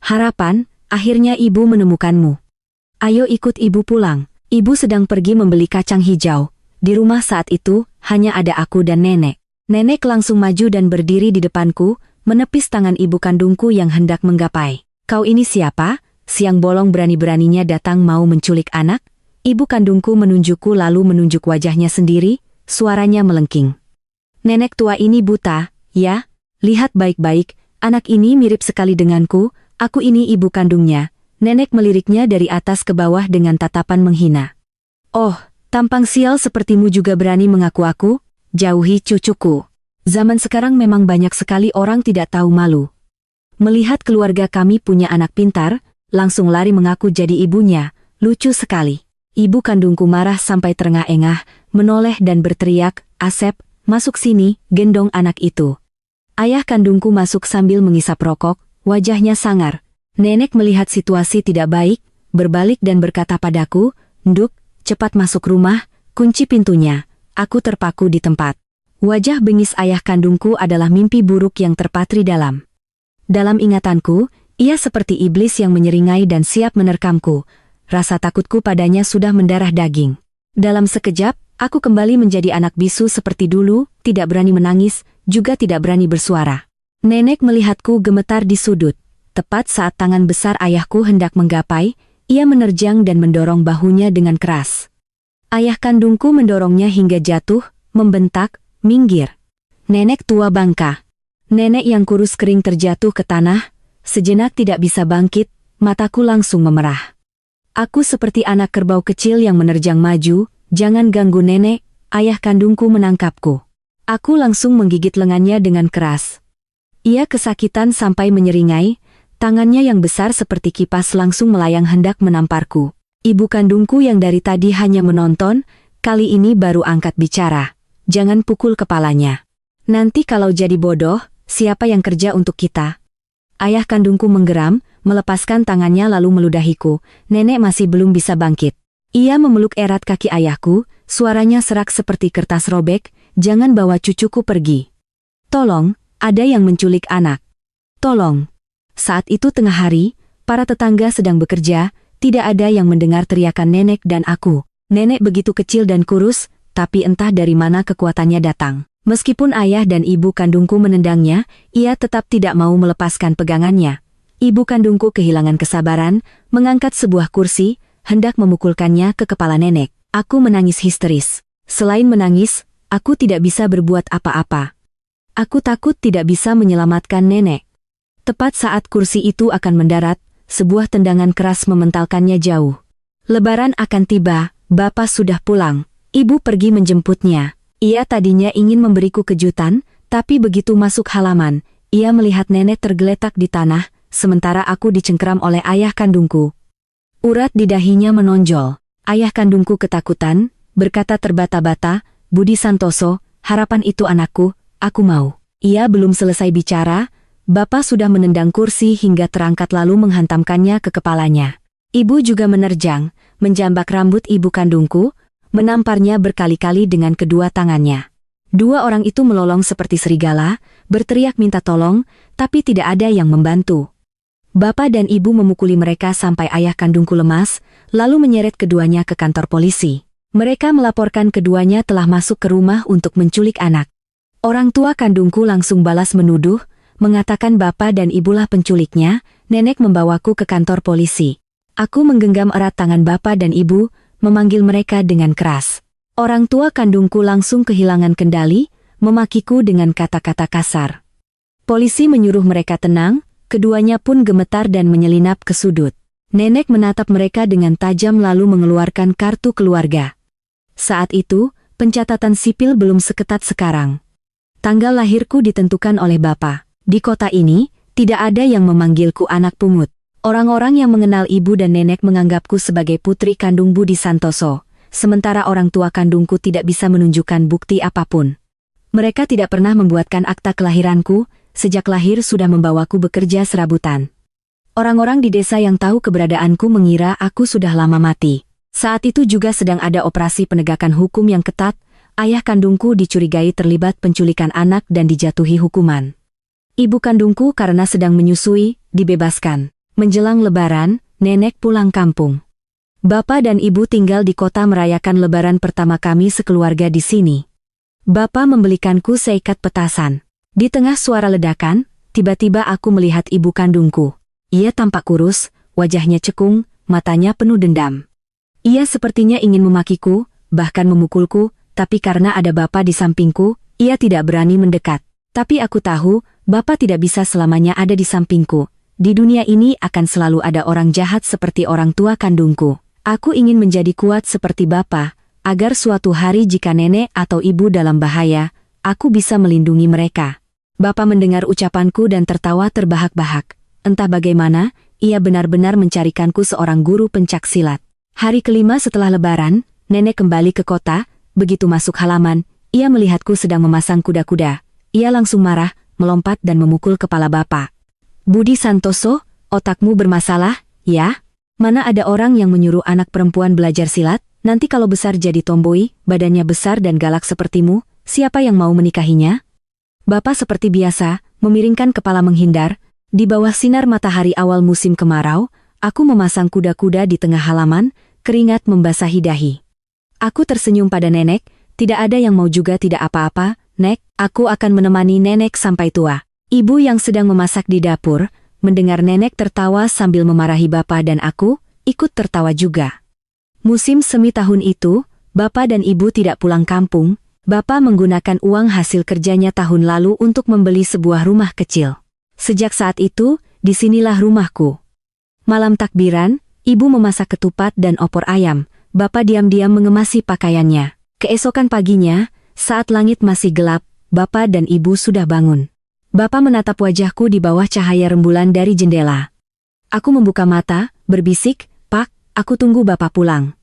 S1: "Harapan, akhirnya ibu menemukanmu. Ayo ikut ibu pulang." Ibu sedang pergi membeli kacang hijau. Di rumah saat itu, hanya ada aku dan nenek. Nenek langsung maju dan berdiri di depanku, menepis tangan ibu kandungku yang hendak menggapai. "Kau ini siapa? Siang bolong berani-beraninya datang mau menculik anak?" Ibu kandungku menunjukku lalu menunjuk wajahnya sendiri, suaranya melengking. "Nenek tua ini buta, ya? Lihat baik-baik, anak ini mirip sekali denganku, aku ini ibu kandungnya." Nenek meliriknya dari atas ke bawah dengan tatapan menghina. "Oh, tampang sial sepertimu juga berani mengaku aku? Jauhi cucuku." Zaman sekarang memang banyak sekali orang tidak tahu malu. Melihat keluarga kami punya anak pintar, langsung lari mengaku jadi ibunya, lucu sekali. Ibu kandungku marah sampai terengah-engah, menoleh dan berteriak, "Asep, masuk sini, gendong anak itu." Ayah kandungku masuk sambil mengisap rokok, wajahnya sangar. Nenek melihat situasi tidak baik, berbalik dan berkata padaku, "Nduk, cepat masuk rumah, kunci pintunya." Aku terpaku di tempat. Wajah bengis ayah kandungku adalah mimpi buruk yang terpatri dalam. Dalam ingatanku, ia seperti iblis yang menyeringai dan siap menerkamku. Rasa takutku padanya sudah mendarah daging. Dalam sekejap, aku kembali menjadi anak bisu seperti dulu, tidak berani menangis, juga tidak berani bersuara. Nenek melihatku gemetar di sudut. Tepat saat tangan besar ayahku hendak menggapai, ia menerjang dan mendorong bahunya dengan keras. Ayah kandungku mendorongnya hingga jatuh, membentak, "Minggir. Nenek tua bangka." Nenek yang kurus kering terjatuh ke tanah, sejenak tidak bisa bangkit, mataku langsung memerah. Aku seperti anak kerbau kecil yang menerjang maju, "Jangan ganggu nenek," ayah kandungku menangkapku. Aku langsung menggigit lengannya dengan keras. Ia kesakitan sampai menyeringai, tangannya yang besar seperti kipas langsung melayang hendak menamparku. Ibu kandungku yang dari tadi hanya menonton, kali ini baru angkat bicara. "Jangan pukul kepalanya. Nanti kalau jadi bodoh, siapa yang kerja untuk kita?" Ayah kandungku menggeram, melepaskan tangannya lalu meludahiku. Nenek masih belum bisa bangkit. Ia memeluk erat kaki ayahku, suaranya serak seperti kertas robek, "Jangan bawa cucuku pergi. Tolong, ada yang menculik anak. Tolong." Saat itu tengah hari, para tetangga sedang bekerja, tidak ada yang mendengar teriakan nenek dan aku. Nenek begitu kecil dan kurus, tapi entah dari mana kekuatannya datang. Meskipun ayah dan ibu kandungku menendangnya, ia tetap tidak mau melepaskan pegangannya. Ibu kandungku kehilangan kesabaran, mengangkat sebuah kursi, hendak memukulkannya ke kepala nenek. Aku menangis histeris. Selain menangis, aku tidak bisa berbuat apa-apa. Aku takut tidak bisa menyelamatkan nenek. Tepat saat kursi itu akan mendarat, sebuah tendangan keras mementalkannya jauh. Lebaran akan tiba, Bapak sudah pulang. Ibu pergi menjemputnya. Ia tadinya ingin memberiku kejutan, tapi begitu masuk halaman, ia melihat nenek tergeletak di tanah, sementara aku dicengkeram oleh ayah kandungku. Urat di dahinya menonjol. Ayah kandungku ketakutan, berkata terbata-bata, "Budi Santoso, harapan itu anakku, aku mau." Ia belum selesai bicara, Bapak sudah menendang kursi hingga terangkat lalu menghantamkannya ke kepalanya. Ibu juga menerjang, menjambak rambut ibu kandungku, menamparnya berkali-kali dengan kedua tangannya. Dua orang itu melolong seperti serigala, berteriak minta tolong, tapi tidak ada yang membantu. Bapak dan ibu memukuli mereka sampai ayah kandungku lemas, lalu menyeret keduanya ke kantor polisi. Mereka melaporkan keduanya telah masuk ke rumah untuk menculik anak. Orang tua kandungku langsung balas menuduh, mengatakan bapak dan ibulah penculiknya. Nenek membawaku ke kantor polisi. Aku menggenggam erat tangan bapak dan ibu, memanggil mereka dengan keras. Orang tua kandungku langsung kehilangan kendali, memakiku dengan kata-kata kasar. Polisi menyuruh mereka tenang, keduanya pun gemetar dan menyelinap ke sudut. Nenek menatap mereka dengan tajam lalu mengeluarkan kartu keluarga. Saat itu, pencatatan sipil belum seketat sekarang. Tanggal lahirku ditentukan oleh bapak. Di kota ini, tidak ada yang memanggilku anak pungut. Orang-orang yang mengenal ibu dan nenek menganggapku sebagai putri kandung Budi Santoso. Sementara orang tua kandungku tidak bisa menunjukkan bukti apapun. Mereka tidak pernah membuatkan akta kelahiranku, sejak lahir sudah membawaku bekerja serabutan. Orang-orang di desa yang tahu keberadaanku mengira aku sudah lama mati. Saat itu juga sedang ada operasi penegakan hukum yang ketat, ayah kandungku dicurigai terlibat penculikan anak dan dijatuhi hukuman. Ibu kandungku karena sedang menyusui, dibebaskan. Menjelang Lebaran, nenek pulang kampung. Bapak dan ibu tinggal di kota merayakan lebaran pertama kami sekeluarga di sini. Bapak membelikanku seikat petasan. Di tengah suara ledakan, tiba-tiba aku melihat ibu kandungku. Ia tampak kurus, wajahnya cekung, matanya penuh dendam. Ia sepertinya ingin memakiku, bahkan memukulku, tapi karena ada bapak di sampingku, ia tidak berani mendekat. Tapi aku tahu, bapak tidak bisa selamanya ada di sampingku. Di dunia ini akan selalu ada orang jahat seperti orang tua kandungku. Aku ingin menjadi kuat seperti bapak, agar suatu hari jika nenek atau ibu dalam bahaya, aku bisa melindungi mereka. Bapak mendengar ucapanku dan tertawa terbahak-bahak. Entah bagaimana, ia benar-benar mencarikanku seorang guru pencak silat. Hari kelima setelah lebaran, nenek kembali ke kota. Begitu masuk halaman, ia melihatku sedang memasang kuda-kuda. Ia langsung marah, melompat dan memukul kepala bapak. Budi Santoso, otakmu bermasalah, ya? Mana ada orang yang menyuruh anak perempuan belajar silat, nanti kalau besar jadi tomboy, badannya besar dan galak sepertimu, siapa yang mau menikahinya? Bapak seperti biasa, memiringkan kepala menghindar. Di bawah sinar matahari awal musim kemarau, aku memasang kuda-kuda di tengah halaman, keringat membasahi dahi. Aku tersenyum pada nenek, tidak ada yang mau juga tidak apa-apa, Nek, aku akan menemani nenek sampai tua. Ibu yang sedang memasak di dapur, mendengar nenek tertawa sambil memarahi bapak dan aku, ikut tertawa juga. Musim semi tahun itu, bapak dan ibu tidak pulang kampung. Bapak menggunakan uang hasil kerjanya tahun lalu untuk membeli sebuah rumah kecil. Sejak saat itu, disinilah rumahku. Malam takbiran, ibu memasak ketupat dan opor ayam. Bapak diam-diam mengemasi pakaiannya. Keesokan paginya, saat langit masih gelap, bapak dan ibu sudah bangun. Bapak menatap wajahku di bawah cahaya rembulan dari jendela. Aku membuka mata, berbisik, "Pak, aku tunggu bapak pulang."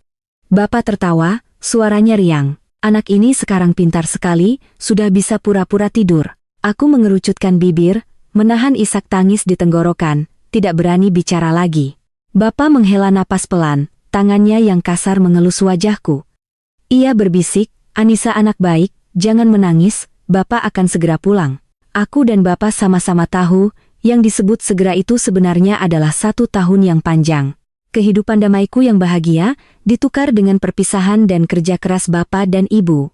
S1: Bapak tertawa, suaranya riang. Anak ini sekarang pintar sekali, sudah bisa pura-pura tidur. Aku mengerucutkan bibir, menahan isak tangis di tenggorokan, tidak berani bicara lagi. Bapak menghela napas pelan, tangannya yang kasar mengelus wajahku. Ia berbisik, "Anissa anak baik, jangan menangis, bapak akan segera pulang." Aku dan bapak sama-sama tahu, yang disebut segera itu sebenarnya adalah 1 tahun yang panjang. Kehidupan damaiku yang bahagia, ditukar dengan perpisahan dan kerja keras bapak dan ibu.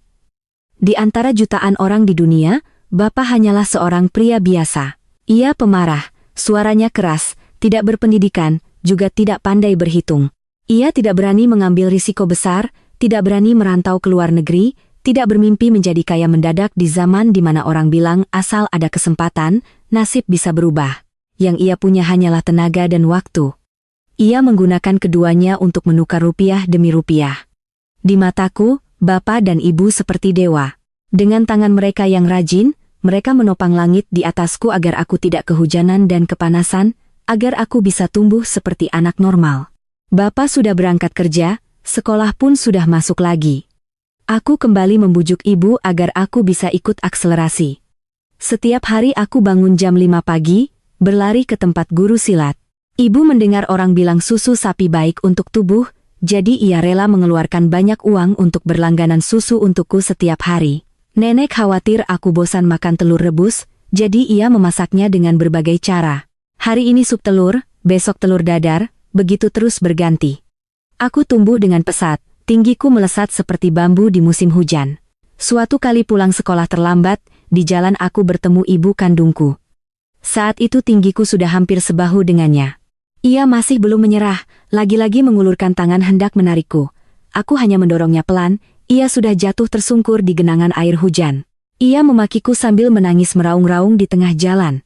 S1: Di antara jutaan orang di dunia, bapak hanyalah seorang pria biasa. Ia pemarah, suaranya keras, tidak berpendidikan, juga tidak pandai berhitung. Ia tidak berani mengambil risiko besar, tidak berani merantau ke luar negeri, tidak bermimpi menjadi kaya mendadak di zaman di mana orang bilang asal ada kesempatan, nasib bisa berubah. Yang ia punya hanyalah tenaga dan waktu. Ia menggunakan keduanya untuk menukar rupiah demi rupiah. Di mataku, bapak dan ibu seperti dewa. Dengan tangan mereka yang rajin, mereka menopang langit di atasku agar aku tidak kehujanan dan kepanasan, agar aku bisa tumbuh seperti anak normal. Bapak sudah berangkat kerja, sekolah pun sudah masuk lagi. Aku kembali membujuk ibu agar aku bisa ikut akselerasi. Setiap hari aku bangun jam 5 pagi, berlari ke tempat guru silat. Ibu mendengar orang bilang susu sapi baik untuk tubuh, jadi ia rela mengeluarkan banyak uang untuk berlangganan susu untukku setiap hari. Nenek khawatir aku bosan makan telur rebus, jadi ia memasaknya dengan berbagai cara. Hari ini sup telur, besok telur dadar, begitu terus berganti. Aku tumbuh dengan pesat, tinggiku melesat seperti bambu di musim hujan. Suatu kali pulang sekolah terlambat, di jalan aku bertemu ibu kandungku. Saat itu tinggiku sudah hampir sebahu dengannya. Ia masih belum menyerah, lagi-lagi mengulurkan tangan hendak menarikku. Aku hanya mendorongnya pelan, ia sudah jatuh tersungkur di genangan air hujan. Ia memakiku sambil menangis meraung-raung di tengah jalan.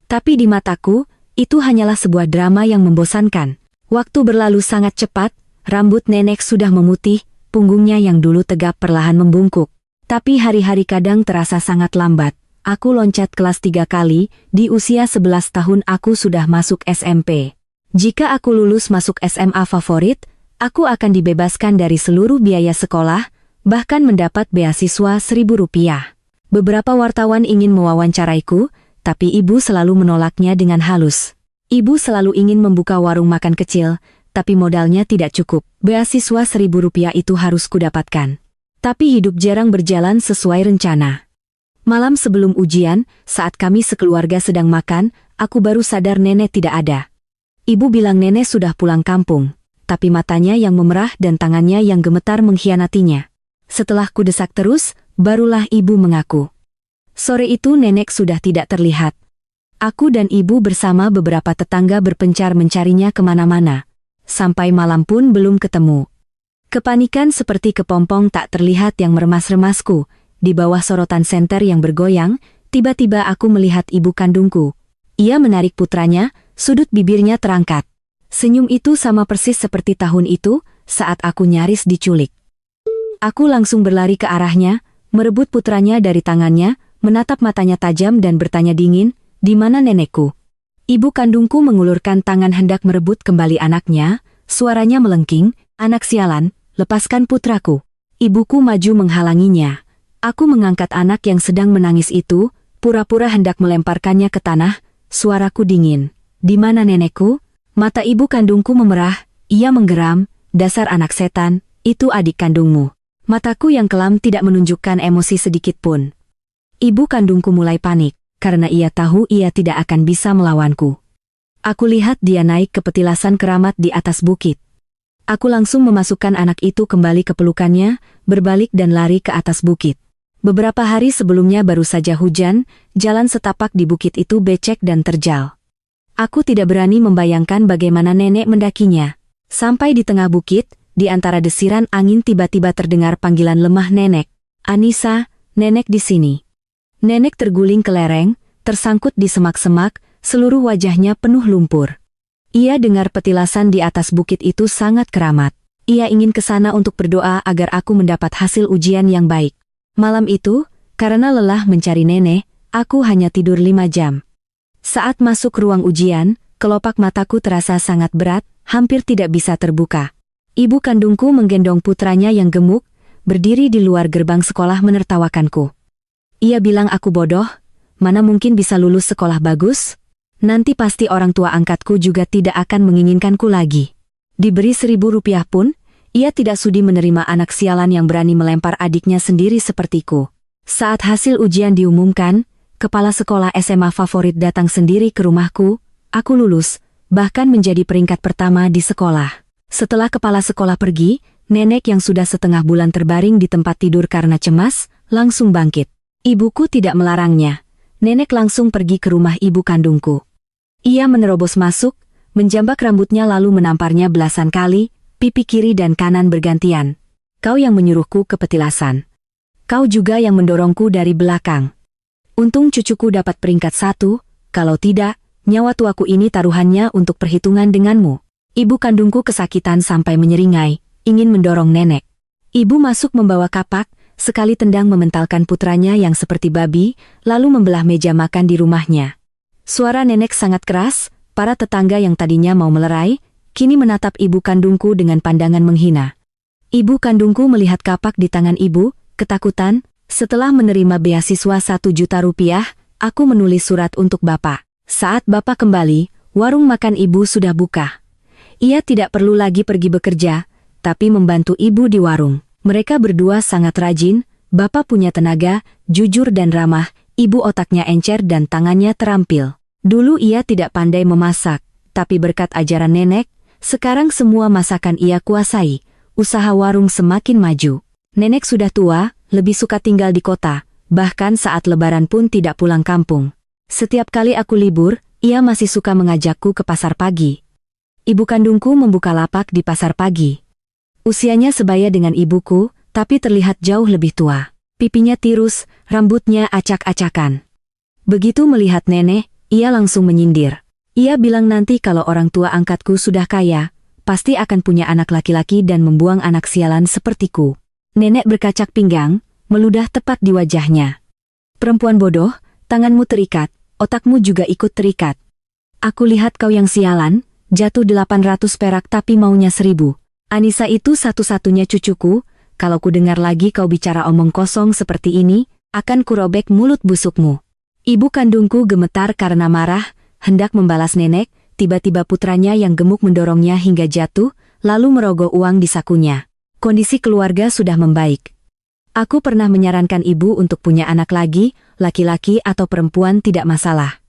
S1: Tapi di mataku, itu hanyalah sebuah drama yang membosankan. Waktu berlalu sangat cepat, rambut nenek sudah memutih, punggungnya yang dulu tegap perlahan membungkuk. Tapi hari-hari kadang terasa sangat lambat. Aku loncat kelas 3 kali, di usia 11 tahun aku sudah masuk SMP. Jika aku lulus masuk SMA favorit, aku akan dibebaskan dari seluruh biaya sekolah, bahkan mendapat beasiswa Rp1.000. Beberapa wartawan ingin mewawancaraiku, tapi ibu selalu menolaknya dengan halus. Ibu selalu ingin membuka warung makan kecil, tapi modalnya tidak cukup. Beasiswa Rp1.000 itu harus kudapatkan. Tapi hidup jarang berjalan sesuai rencana. Malam sebelum ujian, saat kami sekeluarga sedang makan, aku baru sadar nenek tidak ada. Ibu bilang nenek sudah pulang kampung, tapi matanya yang memerah dan tangannya yang gemetar mengkhianatinya. Setelah kudesak terus, barulah ibu mengaku. Sore itu nenek sudah tidak terlihat. Aku dan ibu bersama beberapa tetangga berpencar mencarinya kemana-mana. Sampai malam pun belum ketemu. Kepanikan seperti kepompong tak terlihat yang meremas-remasku. Di bawah sorotan senter yang bergoyang, tiba-tiba aku melihat ibu kandungku. Ia menarik putranya, sudut bibirnya terangkat. Senyum itu sama persis seperti tahun itu, saat aku nyaris diculik. Aku langsung berlari ke arahnya, merebut putranya dari tangannya, menatap matanya tajam dan bertanya dingin, "Di mana nenekku?" Ibu kandungku mengulurkan tangan hendak merebut kembali anaknya, suaranya melengking, "Anak sialan, lepaskan putraku." Ibuku maju menghalanginya. Aku mengangkat anak yang sedang menangis itu, pura-pura hendak melemparkannya ke tanah, suaraku dingin. "Di mana nenekku?" Mata ibu kandungku memerah, ia menggeram, "Dasar anak setan, itu adik kandungmu." Mataku yang kelam tidak menunjukkan emosi sedikit pun. Ibu kandungku mulai panik, karena ia tahu ia tidak akan bisa melawanku. Aku lihat dia naik ke petilasan keramat di atas bukit. Aku langsung memasukkan anak itu kembali ke pelukannya, berbalik dan lari ke atas bukit. Beberapa hari sebelumnya baru saja hujan, jalan setapak di bukit itu becek dan terjal. Aku tidak berani membayangkan bagaimana nenek mendakinya. Sampai di tengah bukit, di antara desiran angin tiba-tiba terdengar panggilan lemah nenek. "Anissa, nenek di sini." Nenek terguling ke lereng, tersangkut di semak-semak, seluruh wajahnya penuh lumpur. Ia dengar petilasan di atas bukit itu sangat keramat. Ia ingin ke sana untuk berdoa agar aku mendapat hasil ujian yang baik. Malam itu, karena lelah mencari nenek, aku hanya tidur 5 jam. Saat masuk ruang ujian, kelopak mataku terasa sangat berat, hampir tidak bisa terbuka. Ibu kandungku menggendong putranya yang gemuk, berdiri di luar gerbang sekolah menertawakanku. Ia bilang aku bodoh, mana mungkin bisa lulus sekolah bagus? Nanti pasti orang tua angkatku juga tidak akan menginginkanku lagi. Diberi Rp1.000 pun, ia tidak sudi menerima anak sialan yang berani melempar adiknya sendiri sepertiku. Saat hasil ujian diumumkan, kepala sekolah SMA favorit datang sendiri ke rumahku, aku lulus, bahkan menjadi peringkat pertama di sekolah. Setelah kepala sekolah pergi, nenek yang sudah setengah bulan terbaring di tempat tidur karena cemas, langsung bangkit. Ibuku tidak melarangnya. Nenek langsung pergi ke rumah ibu kandungku. Ia menerobos masuk, menjambak rambutnya lalu menamparnya belasan kali, pipi kiri dan kanan bergantian. "Kau yang menyuruhku ke petilasan. Kau juga yang mendorongku dari belakang. Untung cucuku dapat peringkat 1, kalau tidak, nyawa tuaku ini taruhannya untuk perhitungan denganmu." Ibu kandungku kesakitan sampai menyeringai, ingin mendorong nenek. Ibu masuk membawa kapak, sekali tendang mementalkan putranya yang seperti babi, lalu membelah meja makan di rumahnya. Suara nenek sangat keras, para tetangga yang tadinya mau melerai, kini menatap ibu kandungku dengan pandangan menghina. Ibu kandungku melihat kapak di tangan ibu, ketakutan. Setelah menerima beasiswa Rp1.000.000, aku menulis surat untuk bapak. Saat bapak kembali, warung makan ibu sudah buka. Ia tidak perlu lagi pergi bekerja, tapi membantu ibu di warung. Mereka berdua sangat rajin, bapak punya tenaga, jujur dan ramah, ibu otaknya encer dan tangannya terampil. Dulu ia tidak pandai memasak, tapi berkat ajaran nenek, sekarang semua masakan ia kuasai. Usaha warung semakin maju. Nenek sudah tua, lebih suka tinggal di kota, bahkan saat lebaran pun tidak pulang kampung. Setiap kali aku libur, ia masih suka mengajakku ke pasar pagi. Ibu kandungku membuka lapak di pasar pagi. Usianya sebaya dengan ibuku, tapi terlihat jauh lebih tua. Pipinya tirus, rambutnya acak-acakan. Begitu melihat nenek, ia langsung menyindir. Ia bilang nanti kalau orang tua angkatku sudah kaya, pasti akan punya anak laki-laki dan membuang anak sialan sepertiku. Nenek berkacak pinggang, meludah tepat di wajahnya. Perempuan bodoh, tanganmu terikat, otakmu juga ikut terikat. Aku lihat kau yang sialan, jatuh 800 perak tapi maunya 1000. Anissa itu satu-satunya cucuku, kalau ku dengar lagi kau bicara omong kosong seperti ini, akan kurobek mulut busukmu. Ibu kandungku gemetar karena marah, hendak membalas nenek, tiba-tiba putranya yang gemuk mendorongnya hingga jatuh, lalu merogoh uang di sakunya. Kondisi keluarga sudah membaik. Aku pernah menyarankan ibu untuk punya anak lagi, laki-laki atau perempuan tidak masalah.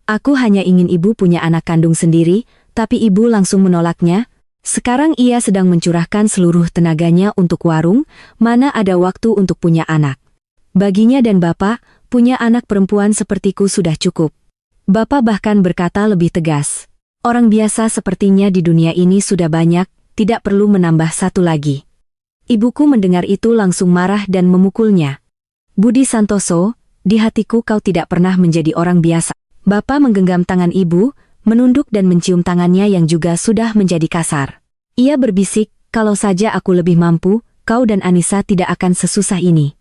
S1: Aku hanya ingin ibu punya anak kandung sendiri, tapi ibu langsung menolaknya. Sekarang ia sedang mencurahkan seluruh tenaganya untuk warung, mana ada waktu untuk punya anak. Baginya dan bapak, punya anak perempuan sepertiku sudah cukup. Bapak bahkan berkata lebih tegas. Orang biasa sepertinya di dunia ini sudah banyak, tidak perlu menambah satu lagi. Ibuku mendengar itu langsung marah dan memukulnya. Budi Santoso, di hatiku kau tidak pernah menjadi orang biasa. Bapak menggenggam tangan ibu, menunduk dan mencium tangannya yang juga sudah menjadi kasar. Ia berbisik, kalau saja aku lebih mampu, kau dan Anissa tidak akan sesusah ini.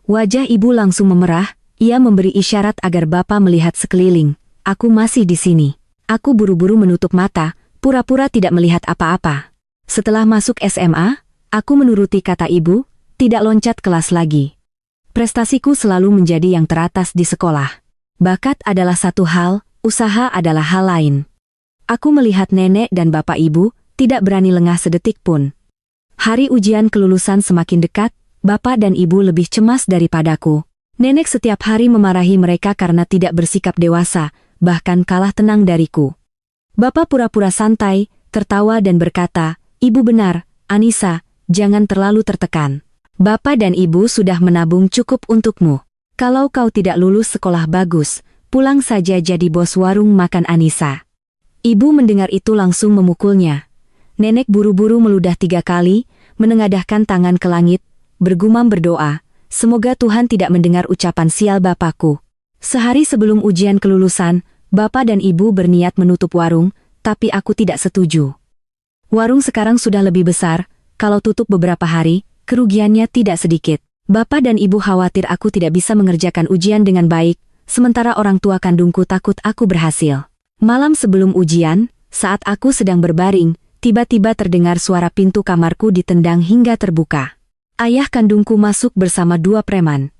S1: Wajah ibu langsung memerah, ia memberi isyarat agar bapak melihat sekeliling. Aku masih di sini. Aku buru-buru menutup mata, pura-pura tidak melihat apa-apa. Setelah masuk SMA, aku menuruti kata ibu, tidak loncat kelas lagi. Prestasiku selalu menjadi yang teratas di sekolah. Bakat adalah satu hal, usaha adalah hal lain. Aku melihat nenek dan bapak ibu, tidak berani lengah sedetik pun. Hari ujian kelulusan semakin dekat, bapak dan ibu lebih cemas daripadaku. Nenek setiap hari memarahi mereka karena tidak bersikap dewasa, bahkan kalah tenang dariku. Bapak pura-pura santai, tertawa dan berkata, "Ibu benar, Anissa, jangan terlalu tertekan. Bapak dan ibu sudah menabung cukup untukmu. Kalau kau tidak lulus sekolah bagus, pulang saja jadi bos warung makan Anissa." Ibu mendengar itu langsung memukulnya. Nenek buru-buru meludah 3 kali, menengadahkan tangan ke langit, bergumam berdoa, semoga Tuhan tidak mendengar ucapan sial bapakku. Sehari sebelum ujian kelulusan, bapak dan ibu berniat menutup warung, tapi aku tidak setuju. Warung sekarang sudah lebih besar, kalau tutup beberapa hari, kerugiannya tidak sedikit. Bapak dan ibu khawatir aku tidak bisa mengerjakan ujian dengan baik, sementara orang tua kandungku takut aku berhasil. Malam sebelum ujian, saat aku sedang berbaring, tiba-tiba terdengar suara pintu kamarku ditendang hingga terbuka. Ayah kandungku masuk bersama 2 preman.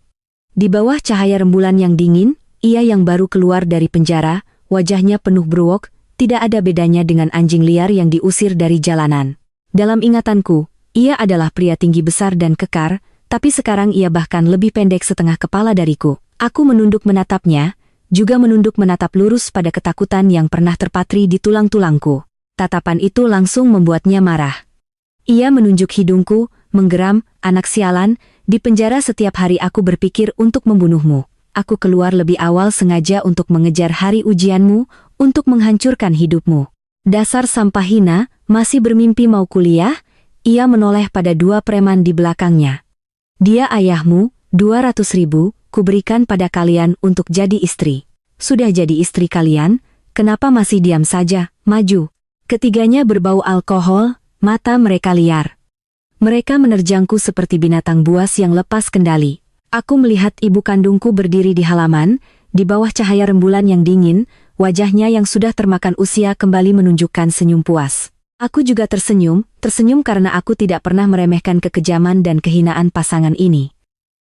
S1: Di bawah cahaya rembulan yang dingin, ia yang baru keluar dari penjara, wajahnya penuh bruwok, tidak ada bedanya dengan anjing liar yang diusir dari jalanan. Dalam ingatanku, ia adalah pria tinggi besar dan kekar, tapi sekarang ia bahkan lebih pendek setengah kepala dariku. Aku menunduk menatapnya, juga menunduk menatap lurus pada ketakutan yang pernah terpatri di tulang-tulangku. Tatapan itu langsung membuatnya marah. Ia menunjuk hidungku, menggeram, "Anak sialan, di penjara setiap hari aku berpikir untuk membunuhmu. Aku keluar lebih awal sengaja untuk mengejar hari ujianmu, untuk menghancurkan hidupmu. Dasar sampah hina, masih bermimpi mau kuliah?" Ia menoleh pada 2 preman di belakangnya. "Dia ayahmu, 200.000, kuberikan pada kalian untuk jadi istri. Sudah jadi istri kalian, kenapa masih diam saja, maju." Ketiganya berbau alkohol, mata mereka liar. Mereka menerjangku seperti binatang buas yang lepas kendali. Aku melihat ibu kandungku berdiri di halaman, di bawah cahaya rembulan yang dingin, wajahnya yang sudah termakan usia kembali menunjukkan senyum puas. Aku juga tersenyum karena aku tidak pernah meremehkan kekejaman dan kehinaan pasangan ini.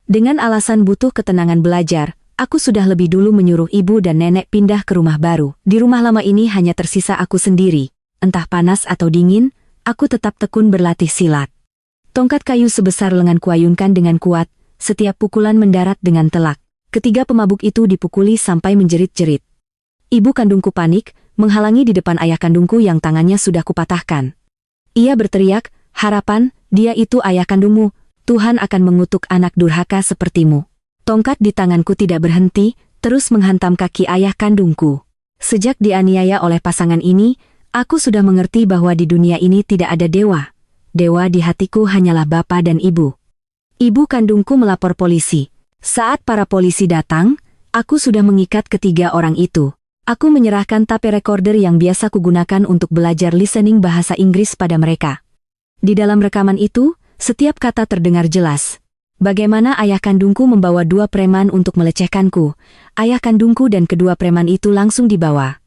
S1: Dengan alasan butuh ketenangan belajar, aku sudah lebih dulu menyuruh ibu dan nenek pindah ke rumah baru. Di rumah lama ini hanya tersisa aku sendiri. Entah panas atau dingin, aku tetap tekun berlatih silat. Tongkat kayu sebesar lengan kuayunkan dengan kuat, setiap pukulan mendarat dengan telak. Ketiga pemabuk itu dipukuli sampai menjerit-jerit. Ibu kandungku panik, menghalangi di depan ayah kandungku yang tangannya sudah kupatahkan. Ia berteriak, "Harapan, dia itu ayah kandungmu, Tuhan akan mengutuk anak durhaka sepertimu." Tongkat di tanganku tidak berhenti, terus menghantam kaki ayah kandungku. Sejak dianiaya oleh pasangan ini, aku sudah mengerti bahwa di dunia ini tidak ada dewa. Dewa di hatiku hanyalah bapa dan ibu. Ibu kandungku melapor polisi. Saat para polisi datang, aku sudah mengikat ketiga orang itu. Aku menyerahkan tape recorder yang biasa kugunakan untuk belajar listening bahasa Inggris pada mereka. Di dalam rekaman itu, setiap kata terdengar jelas. Bagaimana ayah kandungku membawa dua preman untuk melecehkanku. Ayah kandungku dan kedua preman itu langsung dibawa.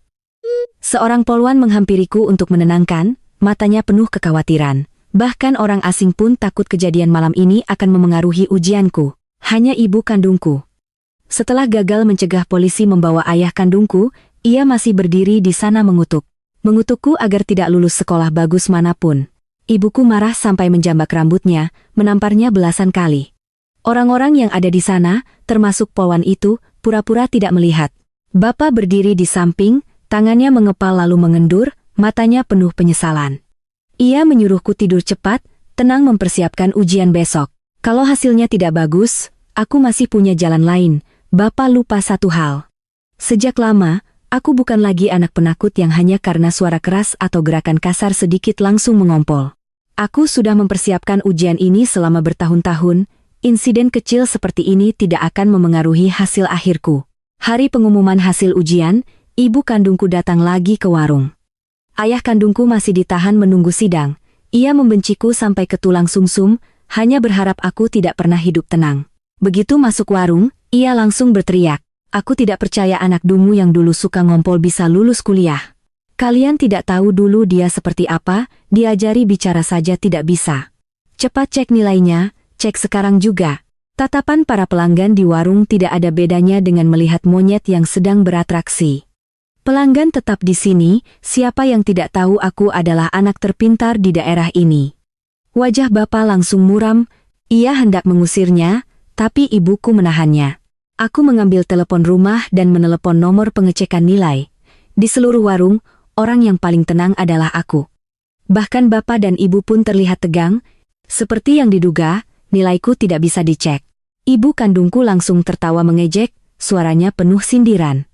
S1: Seorang polwan menghampiriku untuk menenangkan, matanya penuh kekhawatiran. Bahkan orang asing pun takut kejadian malam ini akan memengaruhi ujianku. Hanya ibu kandungku. Setelah gagal mencegah polisi membawa ayah kandungku, ia masih berdiri di sana mengutuk. Mengutukku agar tidak lulus sekolah bagus manapun. Ibuku marah sampai menjambak rambutnya, menamparnya belasan kali. Orang-orang yang ada di sana, termasuk polwan itu, pura-pura tidak melihat. Bapak berdiri di samping, tangannya mengepal lalu mengendur, matanya penuh penyesalan. Ia menyuruhku tidur cepat, tenang mempersiapkan ujian besok. Kalau hasilnya tidak bagus, aku masih punya jalan lain. Bapak lupa satu hal. Sejak lama, aku bukan lagi anak penakut yang hanya karena suara keras atau gerakan kasar sedikit langsung mengompol. Aku sudah mempersiapkan ujian ini selama bertahun-tahun. Insiden kecil seperti ini tidak akan memengaruhi hasil akhirku. Hari pengumuman hasil ujian, ibu kandungku datang lagi ke warung. Ayah kandungku masih ditahan menunggu sidang. Ia membenciku sampai ke tulang sumsum, hanya berharap aku tidak pernah hidup tenang. Begitu masuk warung, ia langsung berteriak, "Aku tidak percaya anak dungu yang dulu suka ngompol bisa lulus kuliah. Kalian tidak tahu dulu dia seperti apa, diajari bicara saja tidak bisa. Cepat cek nilainya, cek sekarang juga." Tatapan para pelanggan di warung tidak ada bedanya dengan melihat monyet yang sedang beratraksi. Pelanggan tetap di sini, siapa yang tidak tahu aku adalah anak terpintar di daerah ini. Wajah bapak langsung muram, ia hendak mengusirnya, tapi ibuku menahannya. Aku mengambil telepon rumah dan menelepon nomor pengecekan nilai. Di seluruh warung, orang yang paling tenang adalah aku. Bahkan bapak dan ibu pun terlihat tegang, seperti yang diduga, nilaiku tidak bisa dicek. Ibu kandungku langsung tertawa mengejek, suaranya penuh sindiran.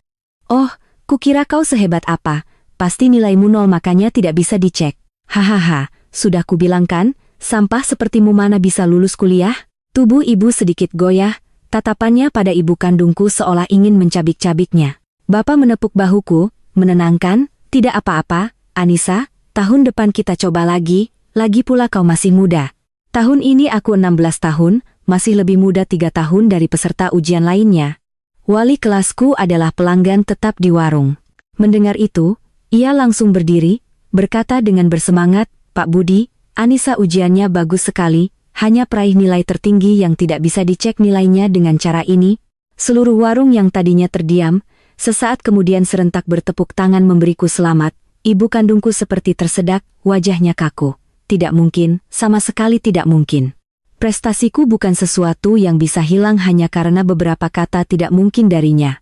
S1: "Oh, kukira kau sehebat apa, pasti nilaimu nol makanya tidak bisa dicek. Hahaha, sudah kubilangkan, sampah sepertimu mana bisa lulus kuliah?" Tubuh ibu sedikit goyah, tatapannya pada ibu kandungku seolah ingin mencabik-cabiknya. Bapak menepuk bahuku, menenangkan, "Tidak apa-apa, Anissa, tahun depan kita coba lagi pula kau masih muda." Tahun ini aku 16 tahun, masih lebih muda 3 tahun dari peserta ujian lainnya. Wali kelasku adalah pelanggan tetap di warung. Mendengar itu, ia langsung berdiri, berkata dengan bersemangat, "Pak Budi, Anissa ujiannya bagus sekali, hanya peraih nilai tertinggi yang tidak bisa dicek nilainya dengan cara ini." Seluruh warung yang tadinya terdiam, sesaat kemudian serentak bertepuk tangan memberiku selamat. Ibu kandungku seperti tersedak, wajahnya kaku. Tidak mungkin, sama sekali tidak mungkin. Prestasiku bukan sesuatu yang bisa hilang hanya karena beberapa kata tidak mungkin darinya.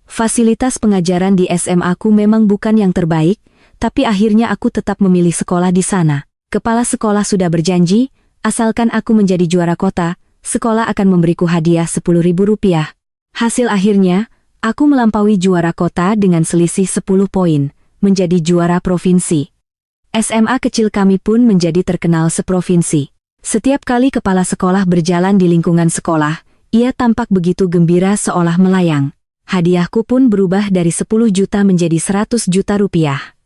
S1: Fasilitas pengajaran di SMA ku memang bukan yang terbaik, tapi akhirnya aku tetap memilih sekolah di sana. Kepala sekolah sudah berjanji, asalkan aku menjadi juara kota, sekolah akan memberiku hadiah 10.000 rupiah. Hasil akhirnya, aku melampaui juara kota dengan selisih 10 poin, menjadi juara provinsi. SMA kecil kami pun menjadi terkenal seprovinsi. Setiap kali kepala sekolah berjalan di lingkungan sekolah, ia tampak begitu gembira seolah melayang. Hadiahku pun berubah dari 10 juta menjadi 100 juta rupiah.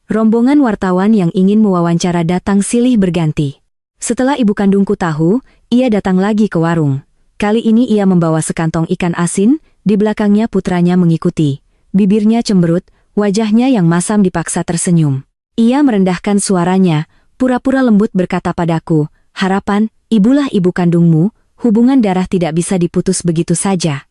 S1: Rombongan wartawan yang ingin mewawancara datang silih berganti. Setelah ibu kandungku tahu, ia datang lagi ke warung. Kali ini ia membawa sekantong ikan asin, di belakangnya putranya mengikuti. Bibirnya cemberut, wajahnya yang masam dipaksa tersenyum. Ia merendahkan suaranya, pura-pura lembut berkata padaku, "Harapan, ibulah ibu kandungmu, hubungan darah tidak bisa diputus begitu saja.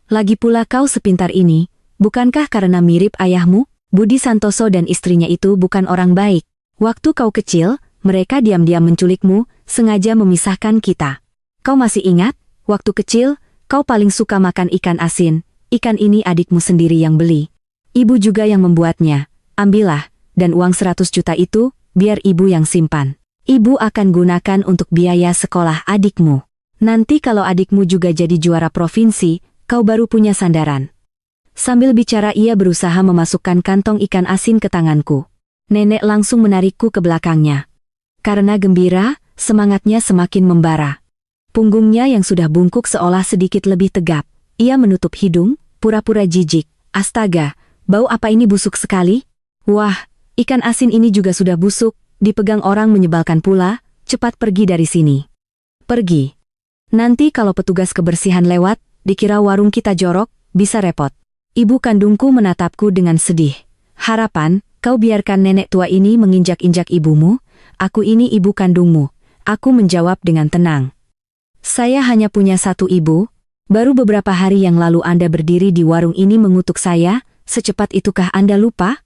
S1: Lagi pula kau sepintar ini, bukankah karena mirip ayahmu? Budi Santoso dan istrinya itu bukan orang baik. Waktu kau kecil, Mereka diam-diam menculikmu, sengaja memisahkan kita. Kau masih ingat? Waktu kecil, kau paling suka makan ikan asin. Ikan ini adikmu sendiri yang beli. Ibu juga yang membuatnya. Ambillah, dan uang 100 juta itu, biar ibu yang simpan. Ibu akan gunakan untuk biaya sekolah adikmu. Nanti kalau adikmu juga jadi juara provinsi, kau baru punya sandaran. Sambil bicara ia berusaha memasukkan kantong ikan asin ke tanganku. Nenek langsung menarikku ke belakangnya. Karena gembira, semangatnya semakin membara. Punggungnya yang sudah bungkuk seolah sedikit lebih tegap. Ia menutup hidung, pura-pura jijik. Astaga, bau apa ini busuk sekali? Wah, ikan asin ini juga sudah busuk, dipegang orang menyebalkan pula. Cepat pergi dari sini. Pergi. Nanti kalau petugas kebersihan lewat, dikira warung kita jorok, bisa repot. Ibu kandungku menatapku dengan sedih. Harapan, kau biarkan nenek tua ini menginjak-injak ibumu? Aku ini ibu kandungmu. Aku menjawab dengan tenang. Saya hanya punya satu ibu. Baru beberapa hari yang lalu Anda berdiri di warung ini mengutuk saya, secepat itukah Anda lupa?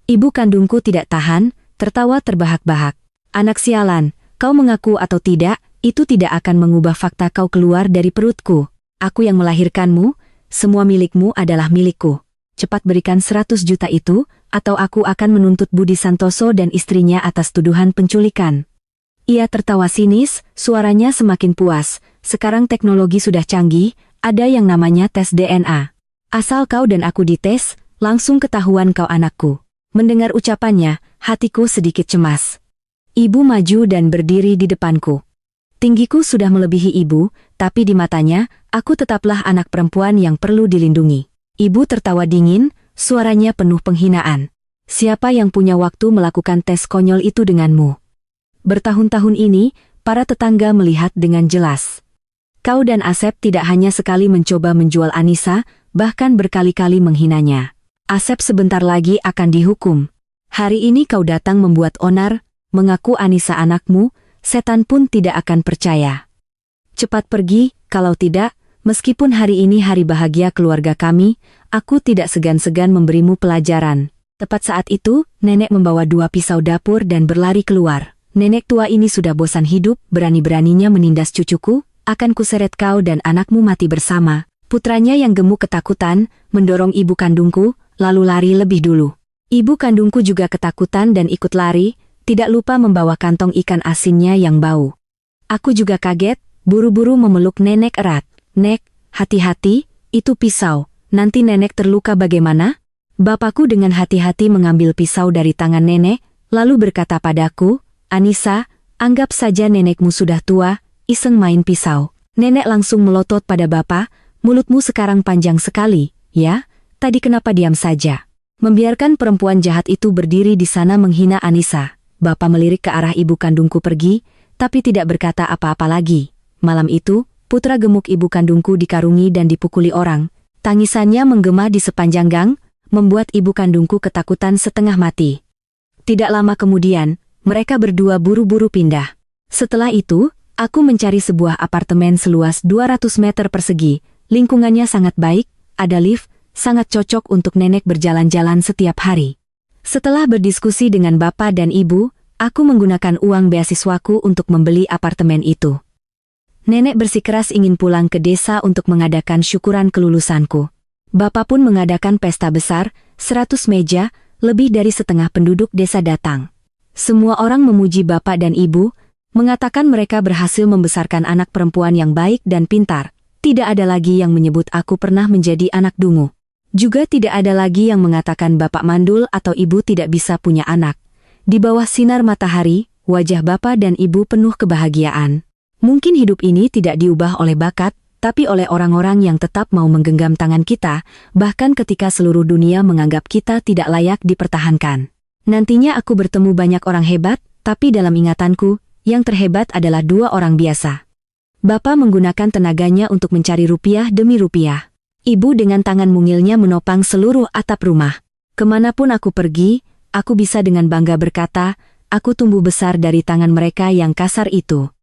S1: Ibu kandungku tidak tahan, tertawa terbahak-bahak. Anak sialan, kau mengaku atau tidak, itu tidak akan mengubah fakta kau keluar dari perutku. Aku yang melahirkanmu, semua milikmu adalah milikku. Cepat berikan 100 juta itu, atau aku akan menuntut Budi Santoso dan istrinya atas tuduhan penculikan. Ia tertawa sinis, suaranya semakin puas. Sekarang teknologi sudah canggih, ada yang namanya tes DNA. Asal kau dan aku dites, langsung ketahuan kau anakku. Mendengar ucapannya, hatiku sedikit cemas. Ibu maju dan berdiri di depanku. Tinggiku sudah melebihi ibu, tapi di matanya, aku tetaplah anak perempuan yang perlu dilindungi. Ibu tertawa dingin, suaranya penuh penghinaan. Siapa yang punya waktu melakukan tes konyol itu denganmu? Bertahun-tahun ini, para tetangga melihat dengan jelas. Kau dan Asep tidak hanya sekali mencoba menjual Anissa, bahkan berkali-kali menghinanya. Asep sebentar lagi akan dihukum. Hari ini kau datang membuat onar, mengaku Anissa anakmu, setan pun tidak akan percaya. Cepat pergi, kalau tidak, meskipun hari ini hari bahagia keluarga kami, aku tidak segan-segan memberimu pelajaran. Tepat saat itu, nenek membawa 2 pisau dapur dan berlari keluar. Nenek tua ini sudah bosan hidup, berani-beraninya menindas cucuku, akan kuseret kau dan anakmu mati bersama. Putranya yang gemuk ketakutan, mendorong ibu kandungku, lalu lari lebih dulu. Ibu kandungku juga ketakutan dan ikut lari, tidak lupa membawa kantong ikan asinnya yang bau. Aku juga kaget, buru-buru memeluk nenek erat. Nek, hati-hati, itu pisau, nanti nenek terluka bagaimana? Bapakku dengan hati-hati mengambil pisau dari tangan nenek, lalu berkata padaku, Anissa, anggap saja nenekmu sudah tua, iseng main pisau. Nenek langsung melotot pada bapak, mulutmu sekarang panjang sekali, ya? Tadi kenapa diam saja? Membiarkan perempuan jahat itu berdiri di sana menghina Anissa. Bapak melirik ke arah ibu kandungku pergi, tapi tidak berkata apa-apa lagi. Malam itu, putra gemuk ibu kandungku dikarungi dan dipukuli orang. Tangisannya menggema di sepanjang gang, membuat ibu kandungku ketakutan setengah mati. Tidak lama kemudian, mereka berdua buru-buru pindah. Setelah itu, aku mencari sebuah apartemen seluas 200 meter persegi. Lingkungannya sangat baik, ada lift, sangat cocok untuk nenek berjalan-jalan setiap hari. Setelah berdiskusi dengan bapak dan ibu, aku menggunakan uang beasiswaku untuk membeli apartemen itu. Nenek bersikeras ingin pulang ke desa untuk mengadakan syukuran kelulusanku. Bapak pun mengadakan pesta besar, 100 meja, lebih dari setengah penduduk desa datang. Semua orang memuji bapak dan ibu, mengatakan mereka berhasil membesarkan anak perempuan yang baik dan pintar. Tidak ada lagi yang menyebut aku pernah menjadi anak dungu. Juga tidak ada lagi yang mengatakan bapak mandul atau ibu tidak bisa punya anak. Di bawah sinar matahari, wajah bapak dan ibu penuh kebahagiaan. Mungkin hidup ini tidak diubah oleh bakat, tapi oleh orang-orang yang tetap mau menggenggam tangan kita, bahkan ketika seluruh dunia menganggap kita tidak layak dipertahankan. Nantinya aku bertemu banyak orang hebat, tapi dalam ingatanku, yang terhebat adalah 2 orang biasa. Bapak menggunakan tenaganya untuk mencari rupiah demi rupiah. Ibu dengan tangan mungilnya menopang seluruh atap rumah. Kemanapun aku pergi, aku bisa dengan bangga berkata, aku tumbuh besar dari tangan mereka yang kasar itu.